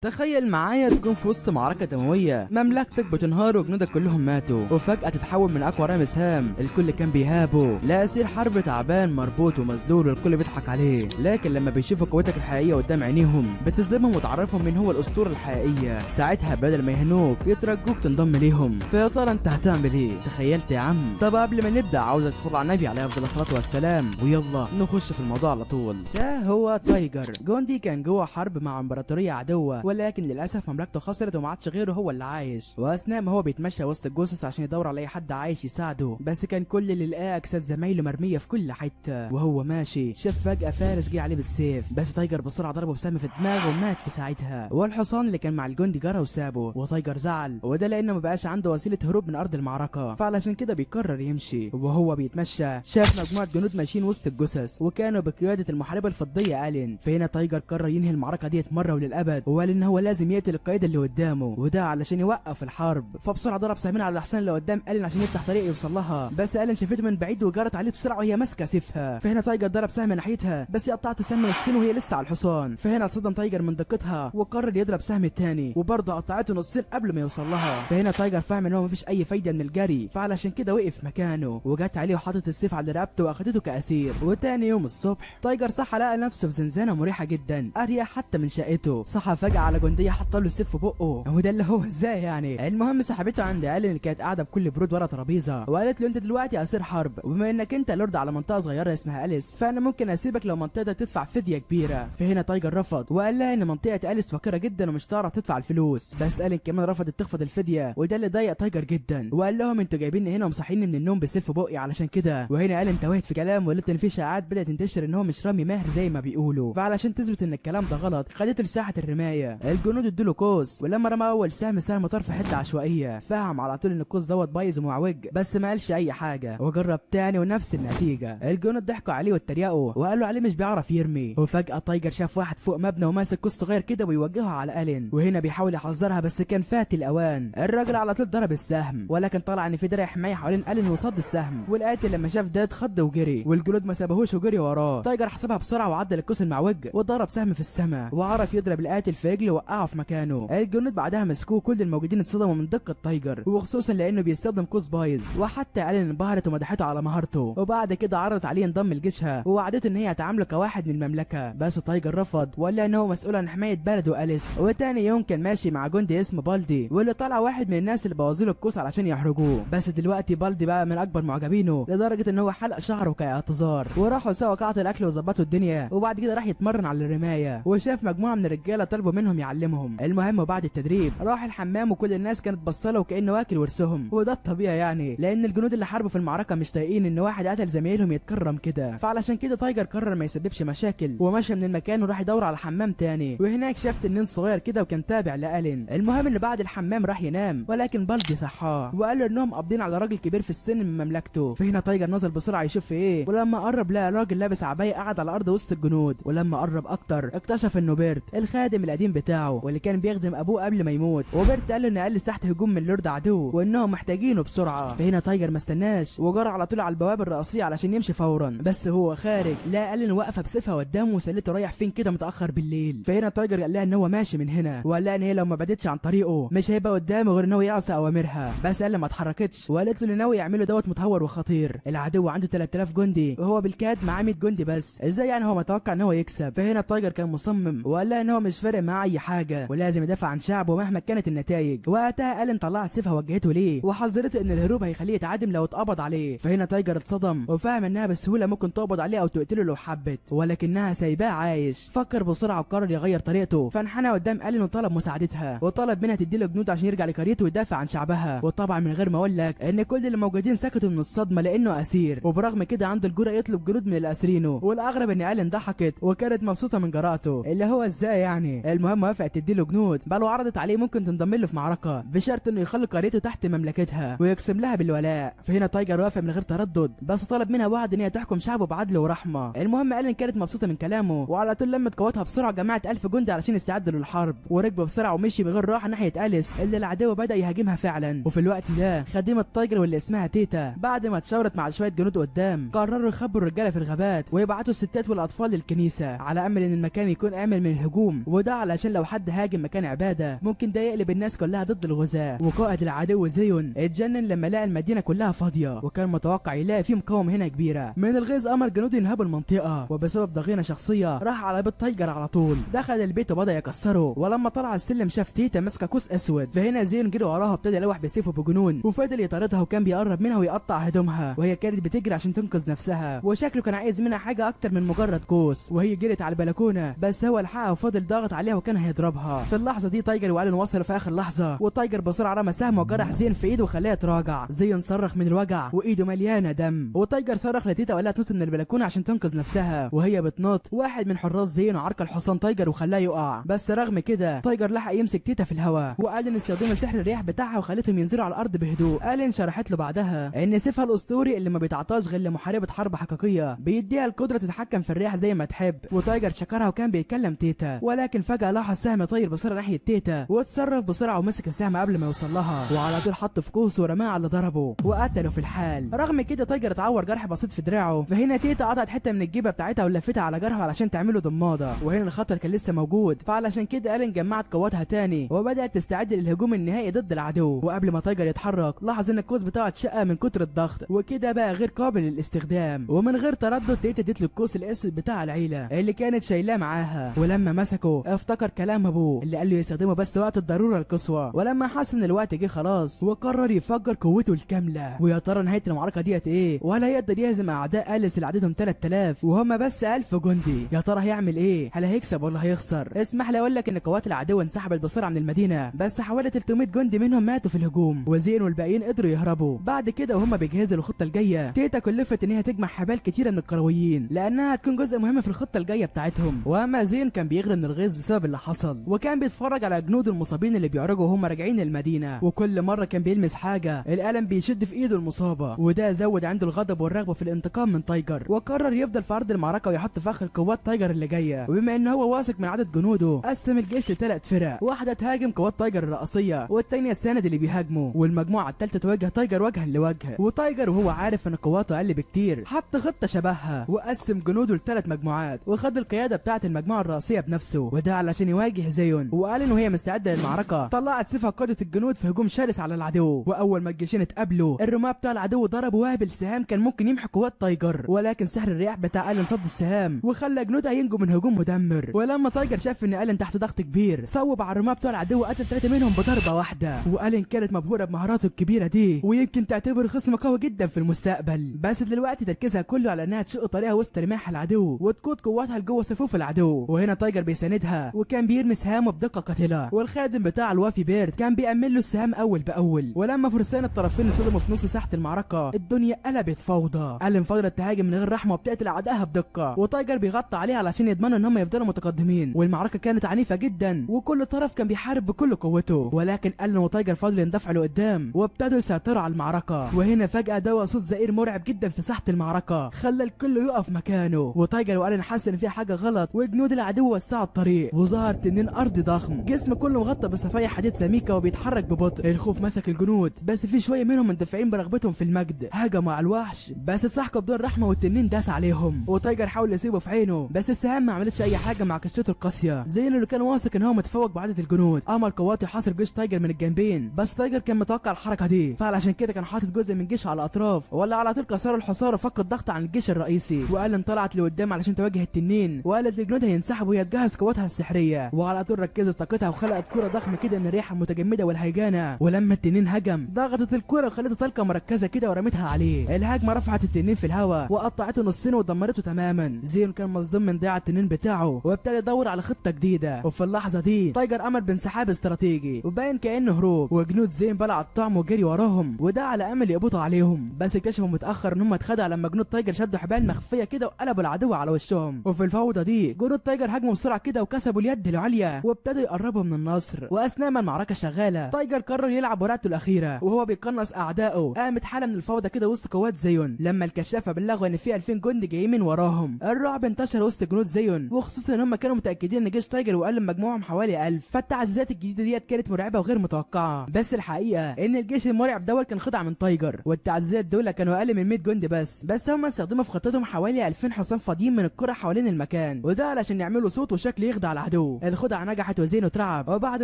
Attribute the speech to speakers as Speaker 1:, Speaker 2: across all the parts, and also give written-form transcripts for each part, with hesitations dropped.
Speaker 1: تخيل معايا تكون في وسط معركة دموية، مملكتك بتنهار وجنودك كلهم ماتوا، وفجأة تتحول من أقوى رامي سهام الكل كان بيهابه لأسير حرب تعبان مربوط ومذلول والكل بيضحك عليه، لكن لما بيشوفوا قوتك الحقيقية قدام عينيهم بتظلمهم وتعرفهم مين هو الأسطورة الحقيقية. ساعتها بدل ما يهنوك يترجوك تنضم ليهم. فيا ترى أنت هتعمل إيه؟ تخيلت يا عم؟ طب قبل ما نبدأ عاوزك تصلي على النبي عليه أفضل الصلاة والسلام، ويلا نخش في الموضوع على طول. ده هو تايجر جوندي، كان جوه حرب مع إمبراطورية عدوة، ولكن للأسف مملكته خسرت وما عادش غيره هو اللي عايش. واثناء ما هو بيتمشى وسط الجثث عشان يدور على اي حد عايش يساعده، بس كان كل اللي لقاه اجساد زمايله مرميه في كل حته. وهو ماشي شاف فجاه فارس جه عليه بالسيف، بس تايجر بسرعه ضربه بسهم في دماغه ومات في ساعتها. والحصان اللي كان مع الجندي جرى وسابه، وتايجر زعل، وده لانه ما بقاش عنده وسيله هروب من ارض المعركه، فعلشان كده بيقرر يمشي. وهو بيتمشى شاف مجموعه جنود ماشيين وسط الجثث، وكانوا بقياده المحاربه الفضيه الين. فهنا تايجر قرر ينهي المعركه ديت مره وللابد، وقال ان هو لازم يقتل القائد اللي قدامه، وده علشان يوقف الحرب. فبسرعه ضرب سهمين على الحصان اللي قدام الين عشان يفتح طريق يوصل لها، بس الين شافته من بعيد وجرت عليه بسرعه وهي ماسكه سيفها. فهنا تايجر ضرب سهم ناحيتها، بس هي قطعت سهم من السن وهي لسه على الحصان. فهنا اتصدم تايجر من دقتها وقرر يضرب سهم التاني، وبرضه قطعته نصين قبل ما يوصل لها. فهنا تايجر فاهم ان هو مفيش اي فايده من الجري، فعلشان كده وقف مكانه وجت عليه وحطت السيف على رقبته واخدته كاسير. وتاني يوم الصبح تايجر صحى لقى نفسه في زنزانه مريحه جدا، اريح حتى من شقته. صحى فجاه على جنديه حط له السيف في بقه، وده اللي هو ازاي يعني؟ المهم صاحبته عند الين اللي كانت قاعده بكل برود ورا ترابيزه، وقالت له انت دلوقتي اسير حرب، وبما انك انت لورد على منطقه صغيره اسمها اليس، فانا ممكن اسيبك لو منطقتك تدفع فديه كبيره. فهنا تايجر رفض وقال لها ان منطقه اليس فقيره جدا ومش هتعرف تدفع الفلوس، بس الين كمان رفضت تخفض الفديه، وده اللي ضايق تايجر جدا. وقال لهم انتوا جايبيني هنا ومصحيني من النوم بسيف في بقي علشان كده. وهنا الين توهت في كلام وقالت ان في شائعات بدات تنتشر ان هو مش رامي ماهر زي ما بيقولوا، فعلشان تثبت ان الكلام ده غلط خدته لساحه الرمايه. الجنود ادوا قوس، ولما رمى اول سهم طار في حته عشوائيه، فهم على طول ان القوس دوت بايظ ومعوج، بس ما قالش اي حاجه وجرب تاني ونفس النتيجه. الجنود ضحكوا عليه واتريقوا وقالوا عليه مش بيعرف يرمي. وفجاه تايجر شاف واحد فوق مبنى وماسك قوس صغير كده ويوجهه على الين، وهنا بيحاول يحذرها بس كان فات الاوان. الراجل على طول ضرب السهم، ولكن طلع ان في درع حمايه حوالين الين وصد السهم. والقاتل لما شاف ده اتخض وجري، والجنود ما سابهوش وجري وراه. تايجر حسبها بسرعه وعدل القوس المعوج وضرب سهم في السماء، وعرف يضرب القاتل في رجله ووقعه في مكانه. الجنود بعدها مسكوه، كل الموجودين اتصدموا من دقه تايجر، وخصوصا لانه بيستخدم قوس بايظ. وحتى الين انبهرت ومدحته على مهارته، وبعد كده عرضت عليه ينضم لجيشها ووعدته ان هي هتعامله كواحد من المملكه، بس تايجر رفض وقال لها ان هو مسؤول عن حمايه بلده اليس. وتاني يوم كان ماشي مع جندي اسمه بالدي، واللي طلع واحد من الناس اللي بوظوا له القوس علشان يحرجوه. بس دلوقتي بالدي بقى من اكبر معجبينه لدرجه ان هو حلق شعره كاعتذار، وراحوا سوا قاعه الاكل وظبطوا الدنيا. وبعد كده راح يتمرن على الرمايه، وشاف مجموعه من الرجاله طلبوا منهم يعلمهم. المهم بعد التدريب راح الحمام، وكل الناس كانت بصله وكانه واكل ورثهم، وده الطبيعي يعني، لان الجنود اللي حاربوا في المعركه مش طايقين ان واحد قتل زمايلهم يتكرم كده. فعلشان كده تايجر قرر ما يسببش مشاكل ومشى من المكان وراح يدور على حمام تاني. وهناك شاف تنين صغير كده وكان تابع لالين. المهم ان بعد الحمام راح ينام، ولكن بالدي صحاه وقال له انهم قابضين على راجل كبير في السن من مملكته. فهنا تايجر نزل بسرعه يشوف في ايه، ولما قرب لقى راجل لابس عبايه قاعد على الارض وسط الجنود. ولما قرب اكتر اكتشف انه بيرت الخادم القديم بتاعه، واللي كان بيخدم ابوه قبل ما يموت. وبيرت قال له ان اليس تحت هجوم من لورد عدو وانهم محتاجينه بسرعه. فهنا تايجر ما استناش وجرى على طول على البوابه الرئيسيه علشان يمشي فورا، بس هو خارج لا الين واقفه بسيفها قدامه وسالته رايح فين كده متاخر بالليل. فهنا تايجر قال لها ان هو ماشي من هنا، وقال لها ان هي لو ما بعدتش عن طريقه مش هيبقى قدامه غير ان هو يعصى اوامرها. بس قال ما اتحركتش، وقالت له اللي ناوي يعمله دوت متهور وخطير. العدو عنده 3000 جندي وهو بالكاد معاه 100 جندي بس، ازاي يعني هو متوقع ان هو يكسب؟ فهنا تايجر كان مصمم وقال لها ان هو مش فارق معاه اي حاجه ولازم يدافع عن شعبه مهما كانت النتائج. وقتها الين طلعت سيفها وجهته ليه وحذرته ان الهروب هيخليه يتعادم لو اتقبض عليه. فهنا تايجر اتصدم وفهم انها بسهوله ممكن تقبض عليه او تقتله لو حبت، ولكنها سايباه عايش. فكر بسرعه وقرر يغير طريقته، فانحنى قدام الين وطلب مساعدتها، وطلب منها تديله جنود عشان يرجع لقريته ويدافع عن شعبها. وطبعا من غير ما اقول لك ان كل اللي موجودين سكتوا من الصدمه لانه اسير، وبرغم كده عنده الجرأه يطلب جنود من الاسرينه. والاغرب ان الين ضحكت وكانت مبسوطه من جرأته، اللي هو ازاي يعني. المهم وافقت تديله جنود، بل وعرضت عليه ممكن تنضم له في معركه بشرط انه يخلي قريته تحت مملكتها ويقسم لها بالولاء. فهنا تايجر وافق من غير تردد، بس طلب منها وعد ان هي تحكم شعبه بعدل ورحمه. المهم الين كانت مبسوطه من كلامه، وعلى طول لمت قوتها بسرعه جمعت 1000 جندي علشان يستعدوا للحرب، وركبوا بسرعه ومشي من غير راحه ناحيه اليس اللي العدو بدا يهاجمها فعلا. وفي الوقت ده خديمه تايجر واللي اسمها تيتا بعد ما اتشاورت مع شويه جنود قدام قرروا يخبوا الرجاله في الغابات ويبعتوا الستات والاطفال للكنيسه على امل ان المكان يكون امن من الهجوم، وده علشان علشان لو حد هاجم مكان عباده ممكن ده يقلب الناس كلها ضد الغزاة. وقائد العدو زيون اتجنن لما لقى المدينه كلها فاضيه، وكان متوقع يلاقي فيه مقاومه هنا كبيره. من الغيظ امر جنوده ينهبوا المنطقه، وبسبب ضغينه شخصيه راح على بيت تايجر على طول. دخل البيت وبدا يكسره، ولما طلع السلم شاف تيتا ماسكه كوس اسود، فهنا زيون جري وراها وابتدى يلوح بسيفه بجنون، وفضل يطاردها وكان بيقرب منها ويقطع هدومها، وهي كانت بتجري عشان تنقذ نفسها، وشكله كان عايز منها حاجه اكتر من مجرد كوس. وهي جرت على البلكونه بس هو لحقها وفضل ضاغط عليها وكان هيضربها. في اللحظه دي تايجر وألين وصلوا في اخر لحظه، وتايجر بسرعه رمى سهم وجرح زين في ايده وخلاه يتراجع. زين صرخ من الوجع وايده مليانه دم، وتايجر صرخ لتيتا وقال لها تنط من البلكونه عشان تنقذ نفسها. وهي بتنط واحد من حراس زين وعرق الحصان تايجر وخلاه يقع، بس رغم كده تايجر لحق يمسك تيتا في الهواء، وألين استخدم سحر الرياح بتاعها وخلتهم ينزلوا على الارض بهدوء. ألين شرحت له بعدها ان سيفها الاسطوري اللي ما بيتعطاش غير لمحاربه حرب حقيقيه بيديها القدره تتحكم في الرياح زي ما تحب. وتايجر شكرها وكان بيكلم تيتا، ولكن فجاه لاحظ سهم طاير بسرعه ناحيه تيتا، واتصرف بسرعه ومسك السهم قبل ما يوصل لها، وعلى طول حطه في كوسه ورماه على اللي ضربه وقتله في الحال. رغم كده تايجر اتعور جرح بسيط في دراعه، فهنا تيتا قطعت حته من الجيبه بتاعتها ولفتها على جرحه علشان تعمله ضماده، وهنا الخطر كان لسه موجود، فعلشان كده ألين جمعت قواتها تاني وبدات تستعد للهجوم النهائي ضد العدو. وقبل ما تايجر يتحرك لاحظ ان الكوس بتاعه اتشقق من كتر الضغط، وكده بقى غير قابل للاستخدام. ومن غير تردد تيتا ادت له الكوس الاسود بتاع العيله اللي كانت شايلاه معاها، ولما مسكه افتكر كلام ابوه اللي قال له يستخدمه بس وقت الضروره القصوى، ولما حس ان الوقت جه خلاص وقرر يفجر قوته الكامله. ويا ترى نهايه المعركه ديت ايه؟ ولا يقدر يهزم اعداء أليس اللي عددهم 3000 وهم بس 1000 جندي؟ يا ترى هيعمل ايه؟ هل هيكسب ولا هيخسر؟ اسمح لي اقول لك ان قوات العدو انسحبت بسرعه من المدينه، بس حوالي 300 جندي منهم ماتوا في الهجوم، وزين والباقيين قدروا يهربوا. بعد كده وهم بيجهزوا الخطه الجايه تيتا كلفت ان هي تجمع حبال كتيره من الكرويين لانها هتكون جزء مهم في الخطه الجايه بتاعتهم. واما زين كان بيغلي من الغيظ بسبب اللي حصل، وكان بيتفرج على جنود المصابين اللي بيعرجوا وهم راجعين المدينه، وكل مره كان بيلمس حاجه القلم بيشد في ايده المصابه، وده زود عنده الغضب والرغبه في الانتقام من تايجر، وقرر يفضل في ارض المعركه ويحط فخ القوات تايجر اللي جايه. وبما ان هو واثق من عدد جنوده قسم الجيش ل3 فرق، واحده تهاجم قوات تايجر الرئيسيه والثانيه تساند اللي بيهاجموا، والمجموعه الثالثه تواجه تايجر وجها لوجه. وتايجر وهو عارف ان قواته اقل بكتير حط خطه شبهها وقسم جنوده ل3 مجموعات، وخد القياده بتاعه المجموعه الرئيسيه بنفسه، وده علشان يواجه زيون. وقال ان وهي مستعده للمعركه طلعت سيفها قاده الجنود في هجوم شرس على العدو، واول ما الجيشين اتقابلوا الرماه بتاع العدو ضرب وهبل سهام كان ممكن يمحي قوات تايجر، ولكن سحر الرياح بتاع ألين صد السهام وخلى جنودها ينجوا من هجوم مدمر. ولما تايجر شاف ان ألين تحت ضغط كبير صوب على الرماه بتوع العدو وقتل 3 منهم بضربه واحده. وألين كانت مبهوره بمهاراته الكبيره دي ويمكن تعتبر خصم قوي جدا في المستقبل، بس دلوقتي تركيزها كله على انها تشق طريقها وسط رماح العدو وتقود قواتها لجوه صفوف العدو. وهنا تايجر بيساندها وكان بيرمي سهامه بدقه قاتله، والخادم بتاع الوافي بيرد كان بيأمن له السهام اول باول. ولما فرسان الطرفين صدموا في نص ساحه المعركه الدنيا قلبت فوضى. ألين فضلت تهاجم من غير رحمه وبتقتل اعدائها بدقه، وتايجر بيغطي عليها علشان يضمنوا ان هم يفضلوا متقدمين. والمعركه كانت عنيفه جدا وكل طرف كان بيحارب بكل قوته، ولكن ألين وتايجر فضلوا يندفعوا لقدام وابتدوا يسيطروا على المعركه. وهنا فجاه دوا صوت زئير مرعب جدا في ساحه المعركه خلى الكل يقف مكانه، وتايجر وألين حس ان في حاجه غلط، وجنود العدو وسعوا الطريق وظهر تنين ارضي ضخم جسم كله مغطى بصفايح حديد سميكه وبيتحرك ببطء. الخوف مسك الجنود بس في شويه منهم مندفعين برغبتهم في المجد هجموا على الوحش بس اتسحقوا بدون رحمه والتنين داس عليهم. وتايجر حاول يسيبه في عينه بس السهام ما عملتش اي حاجه مع كشته القاسيه. زين اللي كان واثق ان هو متفوق بعدد الجنود امر قواته يحاصر جيش تايجر من الجنبين، بس تايجر كان متوقع الحركه دي فعلشان كده كان حاطط جزء من جيشه على الاطراف ولا على طول كسروا الحصار وفك الضغط عن الجيش الرئيسي. وألين طلعت لقدام علشان تواجه التنين وقالت لجنودها ينسحبوا وهي تجهز قواتها السحريه، وعلى طول ركزت طاقتها وخلقت كره ضخمه كده من الريحه المتجمده والهيجانه. ولما التنين هجم ضغطت الكره وخلته طلقه مركزه كده ورمتها عليه. الهجمه رفعت التنين في الهواء وقطعته نصين ودمرته تماما. زين كان مصدوم من ضياع التنين بتاعه وابتدى يدور على خطه جديده، وفي اللحظه دي تايجر امر بانسحاب استراتيجي وباين كانه هروب، وجنود زين بلع الطعم وجري وراهم وده على امل يقبضوا عليهم، بس اكتشفوا متاخر ان هم اتخدعوا لما جنود تايجر شدوا حبال مخفيه كده وقلبوا العدو على وشهم. وفي الفوضى دي جنود تايجر هجموا بسرعه كده وكسبوا اليد العليا وابتدوا يقربوا من النصر. واثناء ما المعركه شغاله تايجر قرر يلعب ورقته الاخيره وهو بيقنص اعدائه. قامت حاله من الفوضى كده وسط قوات زيون لما الكشافه بلغوا ان في 2000 جندي جايين من وراهم. الرعب انتشر وسط جنود زيون وخصوصا ان هم كانوا متاكدين ان جيش تايجر وقل مجموعهم حوالي 1000. فالتعزيزات الجديده ديت كانت مرعبه وغير متوقعه، بس الحقيقه ان الجيش المرعب دول كان خدعه من تايجر، والتعزيزات دول كانوا اقل من 100 جندي بس هم استخدموا في خطتهم حوالي 2000 حصان فاضيين من القرى حوالين المكان، وده علشان يعملوا صوت وشكل يخدع العدو. يهربوا. الخدعه نجحت وزينو اترعب، وبعد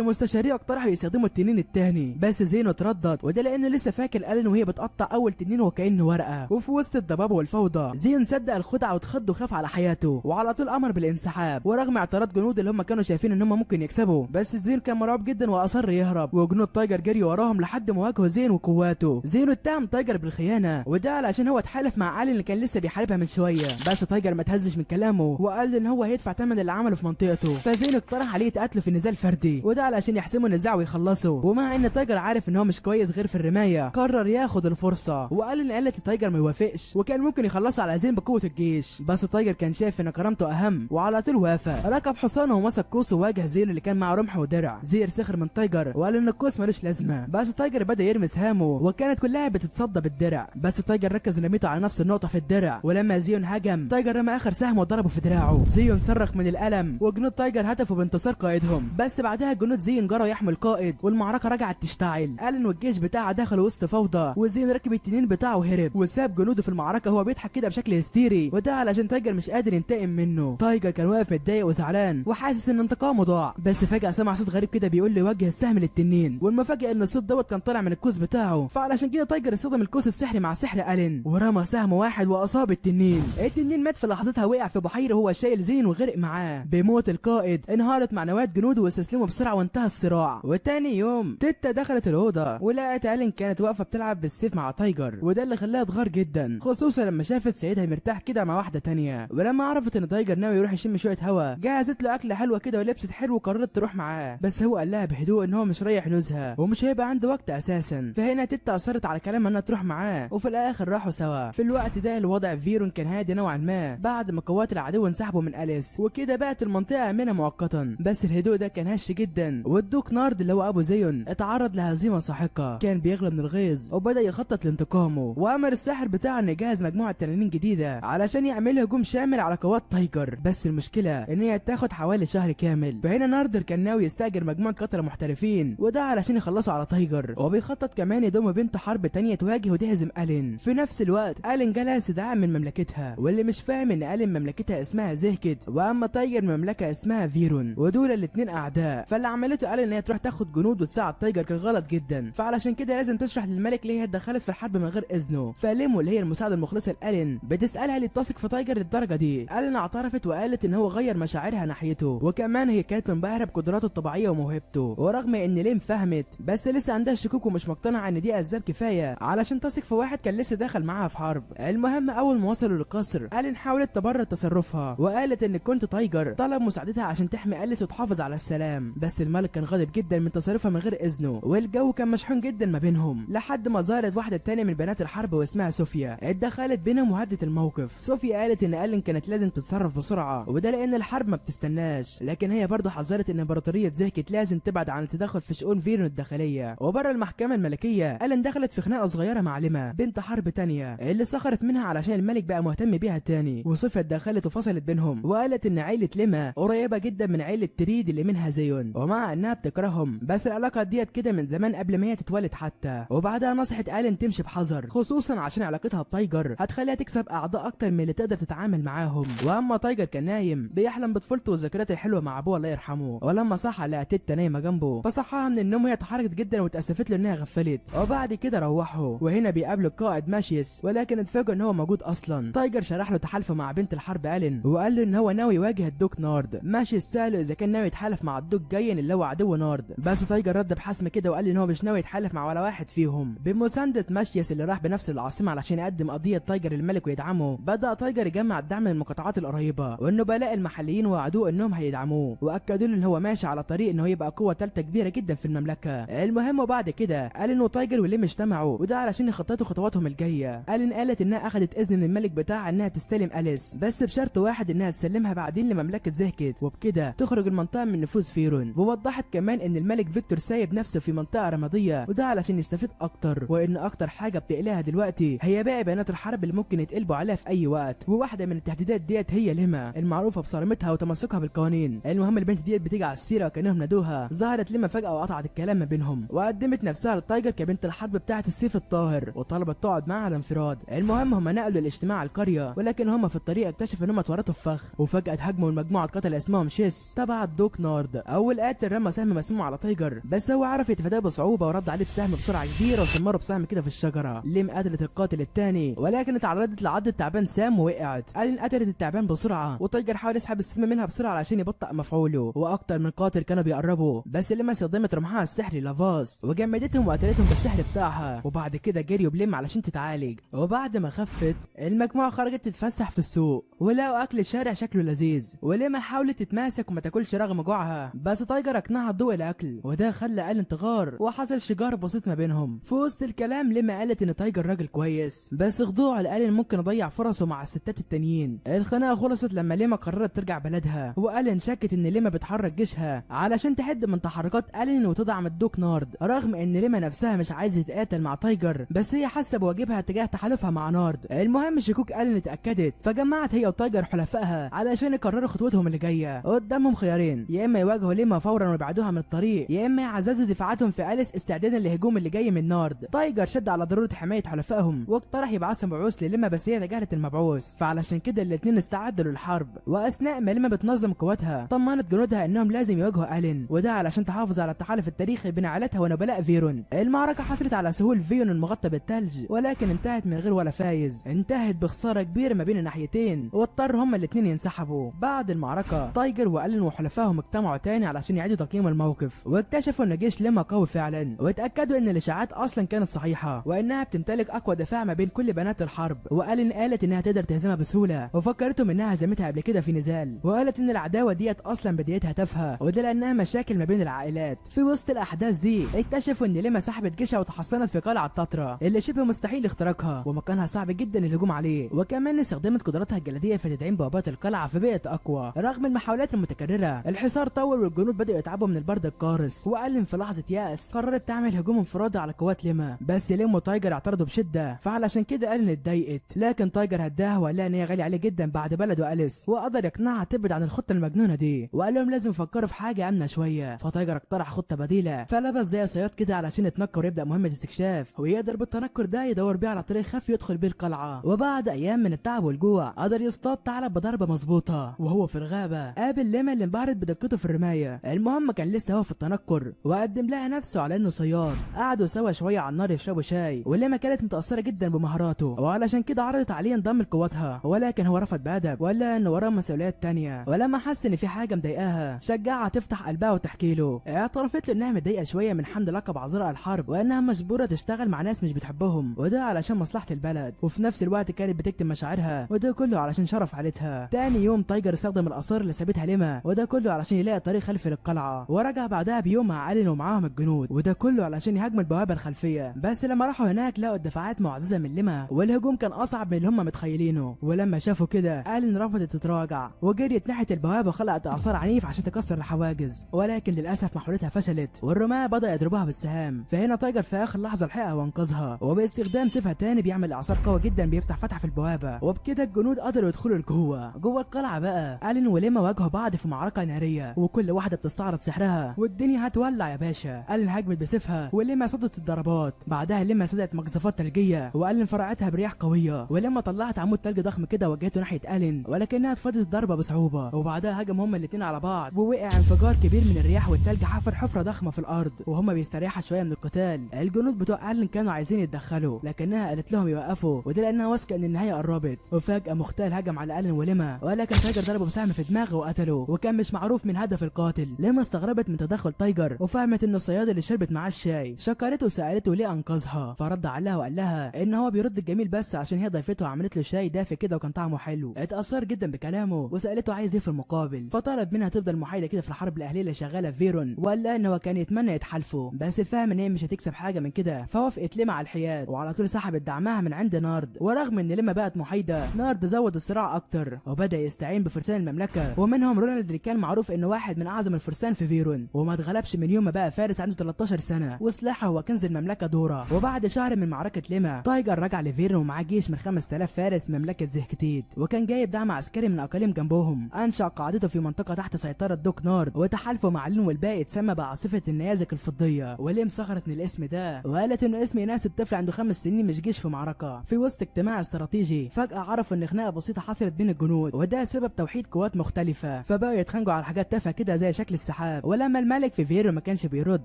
Speaker 1: مستشاريه اقترحوا يستخدموا التنين التاني، بس زينو اتردد، وده لانه لسه فاكر الين وهي بتقطع اول تنين وكانه ورقه. وفي وسط الضباب والفوضى زين صدق الخدعه واتخض وخاف على حياته، وعلى طول امر بالانسحاب، ورغم اعتراض جنود اللي هم كانوا شايفين ان هم ممكن يكسبوا، بس زين كان مرعوب جدا واصر يهرب، وجنود تايجر جري وراهم لحد ما واجهوا زين وقواته. زين اتهم تايجر بالخيانه، وده علشان هو اتحالف مع الين اللي كان لسه بيحاربها من شويه، بس تايجر ما تهزش من كلامه وقال ان هو هيدفع ثمن اللي عمله في منطقته. فزين اقترح عليه يتقاتلوا في نزال فردي، وده علشان يحسموا النزاع ويخلصوا. ومع ان تايجر عارف ان هو مش كويس غير في الرمايه، قرر ياخد الفرصه، وقال ان قالة تايجر ما يوافقش، وكان ممكن يخلصوا على زين بقوه الجيش، بس تايجر كان شايف ان كرامته اهم، وعلى طول وافق. ركب حصانه ومسك قوسه وواجه زين اللي كان معاه رمح ودرع. زير سخر من تايجر وقال ان القوس ملوش لازمه، بس تايجر بدا يرمي سهامه وكانت كلها بتتصدى بالدرع، بس تايجر ركز رميته على نفس النقطه في الدرع. ولما زيون هجم تايجر رمى اخر سهم وضربه في دراعه. زيون صرخ من الالم، وجنود تايجر هتفوا بانتصار قائدهم، بس بعدها جنود زيون جروا يحموا القائد، والمعركه رجعت تشتعل. الين والجيش بتاعه دخلوا وسط فوضى، وزيون ركب التنين بتاعه وهرب، وساب جنوده في المعركه وهو بيضحك كده بشكل هستيري، وده علشان تايجر مش قادر ينتقم منه. تايجر كان واقف متضايق وزعلان وحاسس ان انتقامه ضاع، بس فجاه سمع صوت غريب كده بيقول له وجه السهم للتنين، والمفاجاه ان الصوت دوت كان طالع من القوس بتاعه، فعلشان كده تايجر استخدم القوس السحري مع سحر الين ورمى سهم واحد واصاب التنين. التنين مات في لحظتها، وقع في بحيره وهو شايل زين وغرق معاه. بموت القائد انهارت معنويات جنوده واستسلموا بسرعه وانتهى الصراع. وتاني يوم تيتا دخلت الاوضه ولقت الين كانت واقفه بتلعب بالسيف مع تايجر، وده اللي خلاها تغار جدا، خصوصا لما شافت سيدها مرتاح كده مع واحده تانية. ولما عرفت ان تايجر ناوي يروح يشم شويه هوا، جهزت له اكله حلوه كده ولبست حلو وقررت تروح معاه، بس هو قال لها بهدوء ان هو مش رايح نزهه ومش هيبقى عنده وقت اساسا. فهنا تيتا اصرت على كلامها انها تروح معاه، وفي الاخر راحوا سوا. في الوقت ده الوضع في فيرون كان هادي نوعا ما بعد ما قوات العدو انسحبوا من اليس، وكده بقت المنطقه امنه مؤقتا، بس الهدوء ده كان هش جدا. والدوك نارد اللي هو ابو زيون اتعرض لهزيمه ساحقه، كان بيغلى من الغيظ وبدا يخطط لانتقامه، وامر الساحر بتاعه انه يجهز مجموعه تنانين جديده علشان يعمل هجوم شامل على قوات تايجر، بس المشكله ان هي تاخد حوالي شهر كامل. فهنا ناردر كان ناوي يستاجر مجموعه قتله محترفين، وده علشان يخلصوا على تايجر، وبيخطط كمان يضم بنت حرب تانية تواجه وتهزم الين. في نفس الوقت الين جالها استدعاء من مملكتها، واللي مش فاهم ان الين مملكتها اسمها زهكت، واما تايجر مملكه اسمها فيرون، ودول الاتنين اعداء. فاللي عملته الين ان هي تروح تاخد جنود وتساعد تايجر كان غلط جدا، فعلشان كده لازم تشرح للملك ليه هي اتدخلت في الحرب من غير اذنه. فليمو اللي هي المساعده المخلصه لالين بتسالها ليه بتثق في تايجر للدرجه دي. الين اعترفت وقالت ان هو غير مشاعرها ناحيته، وكمان هي كانت منبهره بقدراته الطبيعيه وموهبته، ورغم ان ليم فهمت بس لسه عندها شكوك ومش مقتنعه ان دي اسباب كفايه علشان تثق في واحد كان لسه داخل معاها في حرب. المهم اول ما وصلوا للقصر الين حاولت تبرر تصرفها، وقالت ان كنت تايجر طلب مساعدتها عشان تحمي اليس وتحافظ على السلام، بس الملك كان غاضب جدا من تصرفها من غير اذنه، والجو كان مشحون جدا ما بينهم لحد ما ظهرت واحده تانية من بنات الحرب واسمها صوفيا، اتدخلت بينهم وهدت الموقف. صوفيا قالت ان الين كانت لازم تتصرف بسرعه، وده لان الحرب ما بتستناش، لكن هي برضه حذرت ان امبراطوريه زهكت لازم تبعد عن التدخل في شؤون فيرون الداخليه. وبره المحكمه الملكيه الين دخلت في خناقه صغيره مع ليما بنت حرب تانية اللي سخرت منها علشان الملك بقى مهتم بيها تاني، وصوفيا اتدخلت وفصلت بينهم، وقالت ان عيله ليما قريبه جدا من عيله تريد اللي منها زيون، ومع انها بتكرههم بس العلاقه ديت كده من زمان قبل ما هي تتولد حتى. وبعدها نصحت الين تمشي بحذر، خصوصا عشان علاقتها بتايجر هتخليها تكسب اعضاء اكتر من اللي تقدر تتعامل معاهم. واما تايجر كان نايم بيحلم بطفولته والذكريات الحلوه مع ابوه الله يرحمه، ولما صحى لقى تيتا نايمه جنبه، فصحاها من النوم وهي اتحركت جدا واتاسفت له انها غفلت. وبعد كده روحوا، وهنا بيقابلوا القائد ماشيس، ولكن اتفاجئوا ان هو موجود اصلا. تايجر شرح له تحالفه مع بنت الحرب الين، وقال له ان هو ناوي يواجه الدوك نارد. ماشيس ساله اذا كان ناوي يتحالف مع الدوك جاين اللي هو عدو نارد، بس تايجر رد بحسم كده وقال ان هو مش ناوي يتحالف مع ولا واحد فيهم. بمسانده ماشيس اللي راح بنفس العاصمه علشان يقدم قضيه تايجر للملك ويدعمه، بدا تايجر يجمع الدعم من المقاطعات القريبه، والنبلاء المحليين وعدوه انهم هيدعموه، واكدوا له ان هو ماشي على طريق ان هو يبقى قوه ثالثه كبيره جدا في المملكه. المهم وبعد كده قال انه تايجر وليم اجتمعوا، وده علشان يخططوا خطواتهم الجايه. الين قالت انها اخذت اذن من الملك بتاعها انها تستلم اليس، بس بشرط واحد انها تسلمها بعدين لمملكه زهكت، وبكده تخرج المنطقه من نفوذ فيرون. ووضحت كمان ان الملك فيكتور سايب نفسه في منطقه رماديه، وده علشان يستفيد اكتر، وان اكتر حاجه بتقلقها دلوقتي هي باقي بيانات الحرب اللي ممكن يتقلبوا عليها في اي وقت، وواحده من التهديدات ديت هي ليما المعروفه بصرامتها وتمسكها بالقوانين. المهم البنت ديت بتيجي على السيره وكانهم نادوها. ظهرت ليما فجاه وقطعت الكلام ما بينهم، وقدمت نفسها للتايجر كبنت الحرب بتاعه السيف الطاهر، وطلبت تقعد معاها على انفراد. المهم هم نقلوا الاجتماع على القريه، ولكن هم في الطريق اكتشفوا انهم اتورطوا في فخ، وفجاه هجموا المجموعه قتل اسمهم شيس المخصوص تبع الدوك نارد. اول قاتل رمى سهم مسموم على تايجر، بس هو عرف يتفاداه بصعوبه ورد عليه بسهم بسرعه كبيره وسمره بسهم كده في الشجره. ليم قتلت القاتل الثاني، ولكن اتعرضت لعض التعبان سام ووقعت. الين قتلت التعبان بسرعه، وتايجر حاول يسحب السم منها بسرعه علشان يبطئ مفعوله. واكتر من قاتل كانوا بيقربوا، بس ليم استخدمت رمحها السحري لافاس وجمدتهم وقتلتهم بالسحر بتاعها. وبعد كده جريوا بليم علشان تتعالج. وبعد ما خفت المجموعه خرجت تتفسح في السوق، ولقوا اكل الشارع شكله لذيذ. وليم حاولت تتماسك وما تاكلش رغم جوعها، بس تايجر اقنعها تدوق الاكل، وده خلى الين تغار وحصل شجار بسيط ما بينهم. في وسط الكلام ليم قالت ان تايجر راجل كويس، بس خضوعه لالين ممكن يضيع فرصه مع الستات التانيين. الخناقه خلصت لما ليما قررت ترجع بلدها، والين شكت ان ليما بتحرك جيشها علشان تحد من تحركات الين وتدعم الدوك نارد، رغم ان ليما نفسها مش عايزه تتقاتل مع تايجر، بس هي حاسه بواجبها تجاه تحالفها مع نارد. المهم شكوك الين اتاكدت، فجمعت هي وتايجر حلفائها علشان يقرروا خطوتهم اللي جايه. قدامهم خيارين، يا اما يواجهوا ليما فورا ويبعدوها من الطريق، يا اما يعززوا دفاعاتهم في اليس استعدادا للهجوم اللي جاي من نارد. تايجر شد على ضروره حمايه حلفائهم واقترح يبعثوا مبعوث لليما، بس هي تجاهلت المبعوث، فعلشان كده الاثنين استعدوا للحرب. واثناء ما ليما بتنظم قواتها طمنت جنودها انهم لازم يواجهوا الين، وده علشان تحافظ على التحالف التاريخي بين عائلتها ونبلاء فيرون. المعركه حصلت على سهول فيرون المغطى بالثلج، ولكن انتهت من غير ولا فايز، انتهت بخساره كبيره ما بين الناحيتين، واضطر هما الاثنين ينسحبوا. بعد المعركه تايجر والين وحلفائهم اجتمعوا تاني علشان يعيدوا تقييم الموقف، واكتشفوا ان جيش ليما قوي فعلا، واتاكدوا ان الاشاعات اصلا كانت صحيحه، وانها بتمتلك اقوى دفاع ما بين كل بنات الحرب. والين قالت انها تقدر تهزمها بسهوله، وفكرتهم انها هزمتها قبل كده في نزال، وقالت ان العداوه ديت اصلا بدايتها تافهه، وده لانها مشاكل ما بين العائلات. في وسط الاحداث دي اكتشفوا ان ليما سحبت جيشها وتحصنت في قلعه تاترا اللي شبه مستحيل اختراقها، ومكانها صعب جدا الهجوم عليه، وكمان استخدمت قدراتها الجليديه في تدعيم بوابات القلعه في بيئه اقوى. رغم المحاولات المتكرره الحصار طول، والجنود بدأوا يتعبوا من البرد القارس. والين في لحظه يأس قررت تعمل هجوم انفرادي على قوات ليما، بس ليم وتايجر اعترضوا بشده، فعلشان كده الين اتضايقت، لكن تايجر هداها وقال لها ان هي غاليه عليه جدا بعد بلده أليس، وقدر يقنعها تبعد عن الخطه المجنونه دي، وقال لهم لازم يفكروا في حاجه امنه شويه. فتايجر اقترح خطه بديله، فلبس زي صياد كده علشان يتنكر ويبدا مهمه استكشاف، ويقدر بالتنكر ده يدور بيه على طريق خفي يدخل بيه القلعه. وبعد ايام من التعب والجوع قدر يصطاد ثعلب بضربه مظبوطه، وهو في الغابه قابل ليما اللي انبهرت بدقته في الرمايه. المهم كان لسه هو في التنكر، وقدم لها نفسه على انه صياد. قعدوا سوا شويه على النار يشربوا شاي، وليما كانت متاثره جدا بمهاراته، وعلشان كده عرضت عليه ينضم لقواتها، ولكن هو رفض بادب وقال لها ان وراه مسؤوليات تانية. ولما حس ان في حاجه مضايقاها شجعها تفتح قلبها وتحكي له. اعترفت له انها متضايقه شويه من حمل لقب عذراء الحرب، وانها مجبوره تشتغل مع ناس مش بتحبهم، وده علشان مصلحه البلد، وفي نفس الوقت كانت بتكتم مشاعرها، وده كله علشان شرف عائلتها. تاني يوم تايجر استخدم الاثار اللي سابتها ليما، وده كله علشان يلاقي طريق خلفي للقلعه، ورجع بعدها بيوم مع الين ومعاهم الجنود، وده كله علشان يهاجموا البوابه الخلفيه. بس لما راحوا هناك لقوا الدفاعات معززه من ليما، والهجوم كان اصعب من اللي هم متخيلينه. ولما شافوا كده الين رفضت تتراجع وجريت ناحيه البوابه وخلقت اعصار عنيف عشان تكسر الحواجز، ولكن للاسف محاولتها فشلت، والرماة بدأ يضربوها بالسهام. فهنا تايجر في اخر لحظه لحقها وانقذها، وباستخدام سيفها تاني بيعمل اعصار قوي جدا بيفتح فتحه في البوابه، وبكده الجنود قدروا يدخلوا جوه القلعه. بقى الين وليما واجهوا بعض في معركه ناريه، وكل واحده بتستعرض سحرها، والدنيا هتولع يا باشا. الين هاجمت بسيفها، وليما صدت الضربات. بعدها ليما صدت مقذفات ثلجيه، والين فرعتها برياح قويه، ولما طلعت عمود ثلج ضخم كده وجهته ناحيه الين، ولكنها اتفادت الضربه بصعوبه. وبعدها هجم هما الاثنين على بعض، ووقع انفجار كبير من الرياح والثلج حفر حفره ضخمه في الارض، وهما بيستريحوا شويه من القتال. الجنود بتوع الين كانوا عايزين يتدخلوا، لكنها قالت لهم يوقفوا، وده لانها واثقه ان النهايه قربت. وفجاه مختال هجم على الين وليما، ولكن تايجر ضربه بسهم في دماغه وقتله، وكان مش معروف من هدف القاتل. ليما استغربت من تدخل تايجر، وفهمت ان الصياد اللي شربت معاه الشاي. شكرته وسالته ليه انقذها، فرد عليها وقال لها ان هو بيرد الجميل بس عشان هي ضيفته وعملت له شاي دافئ كده وكان طعمه حلو. اتاثر جدا بكلامه وسالته عايز ايه في المقابل، فطلب منها تفضل محايده كده في الحرب الاهليه اللي شغاله في فيرون، وقال لها ان هو كان يتمنى يتحالفوا، بس فاهم ان هي مش هتكسب حاجه من كده، فوافقت ليما على الحياد، وعلى طول سحبت دعمها من عند نارد. ورغم ان ليما بقت محايده، نارد زود الصراع اكتر وبدا يستعين بفرسان المملكه، ومنهم رونالد اللي كان معروف انه واحد من اعظم الفرسان في فيرون، وما اتغلبش من يوم ما بقى فارس عنده 13 سنه، وسلاحه هو كنز المملكه دورا. وبعد شهر من معركه ليما تايجر رجع لفيرون ومعاه جيش من 5000 فارس من مملكه زهكتيت، وكان جايب دعم عسكري من اقاليم جنبهم. انشا قاعدته في منطقه تحت سيطره دوك نارد، وتحالفوا مع لين والباقي اتسمى بعاصفه النيازك الفضيه. وليم سخرت من الاسم ده وقالت انه اسم يناسب طفل عنده 5 سنين مش جيش في معركه. في وسط اجتماع استراتيجي فجاه عرفوا ان خناقه بسيطه حصلت بين الجنود، وده سبب توحيد قوات مختلفه، فبقوا وبداوا يتخانقوا على حاجات تافهه كده زي شكل السحاب. ولما الملك في فيرو ما كانش بيرد،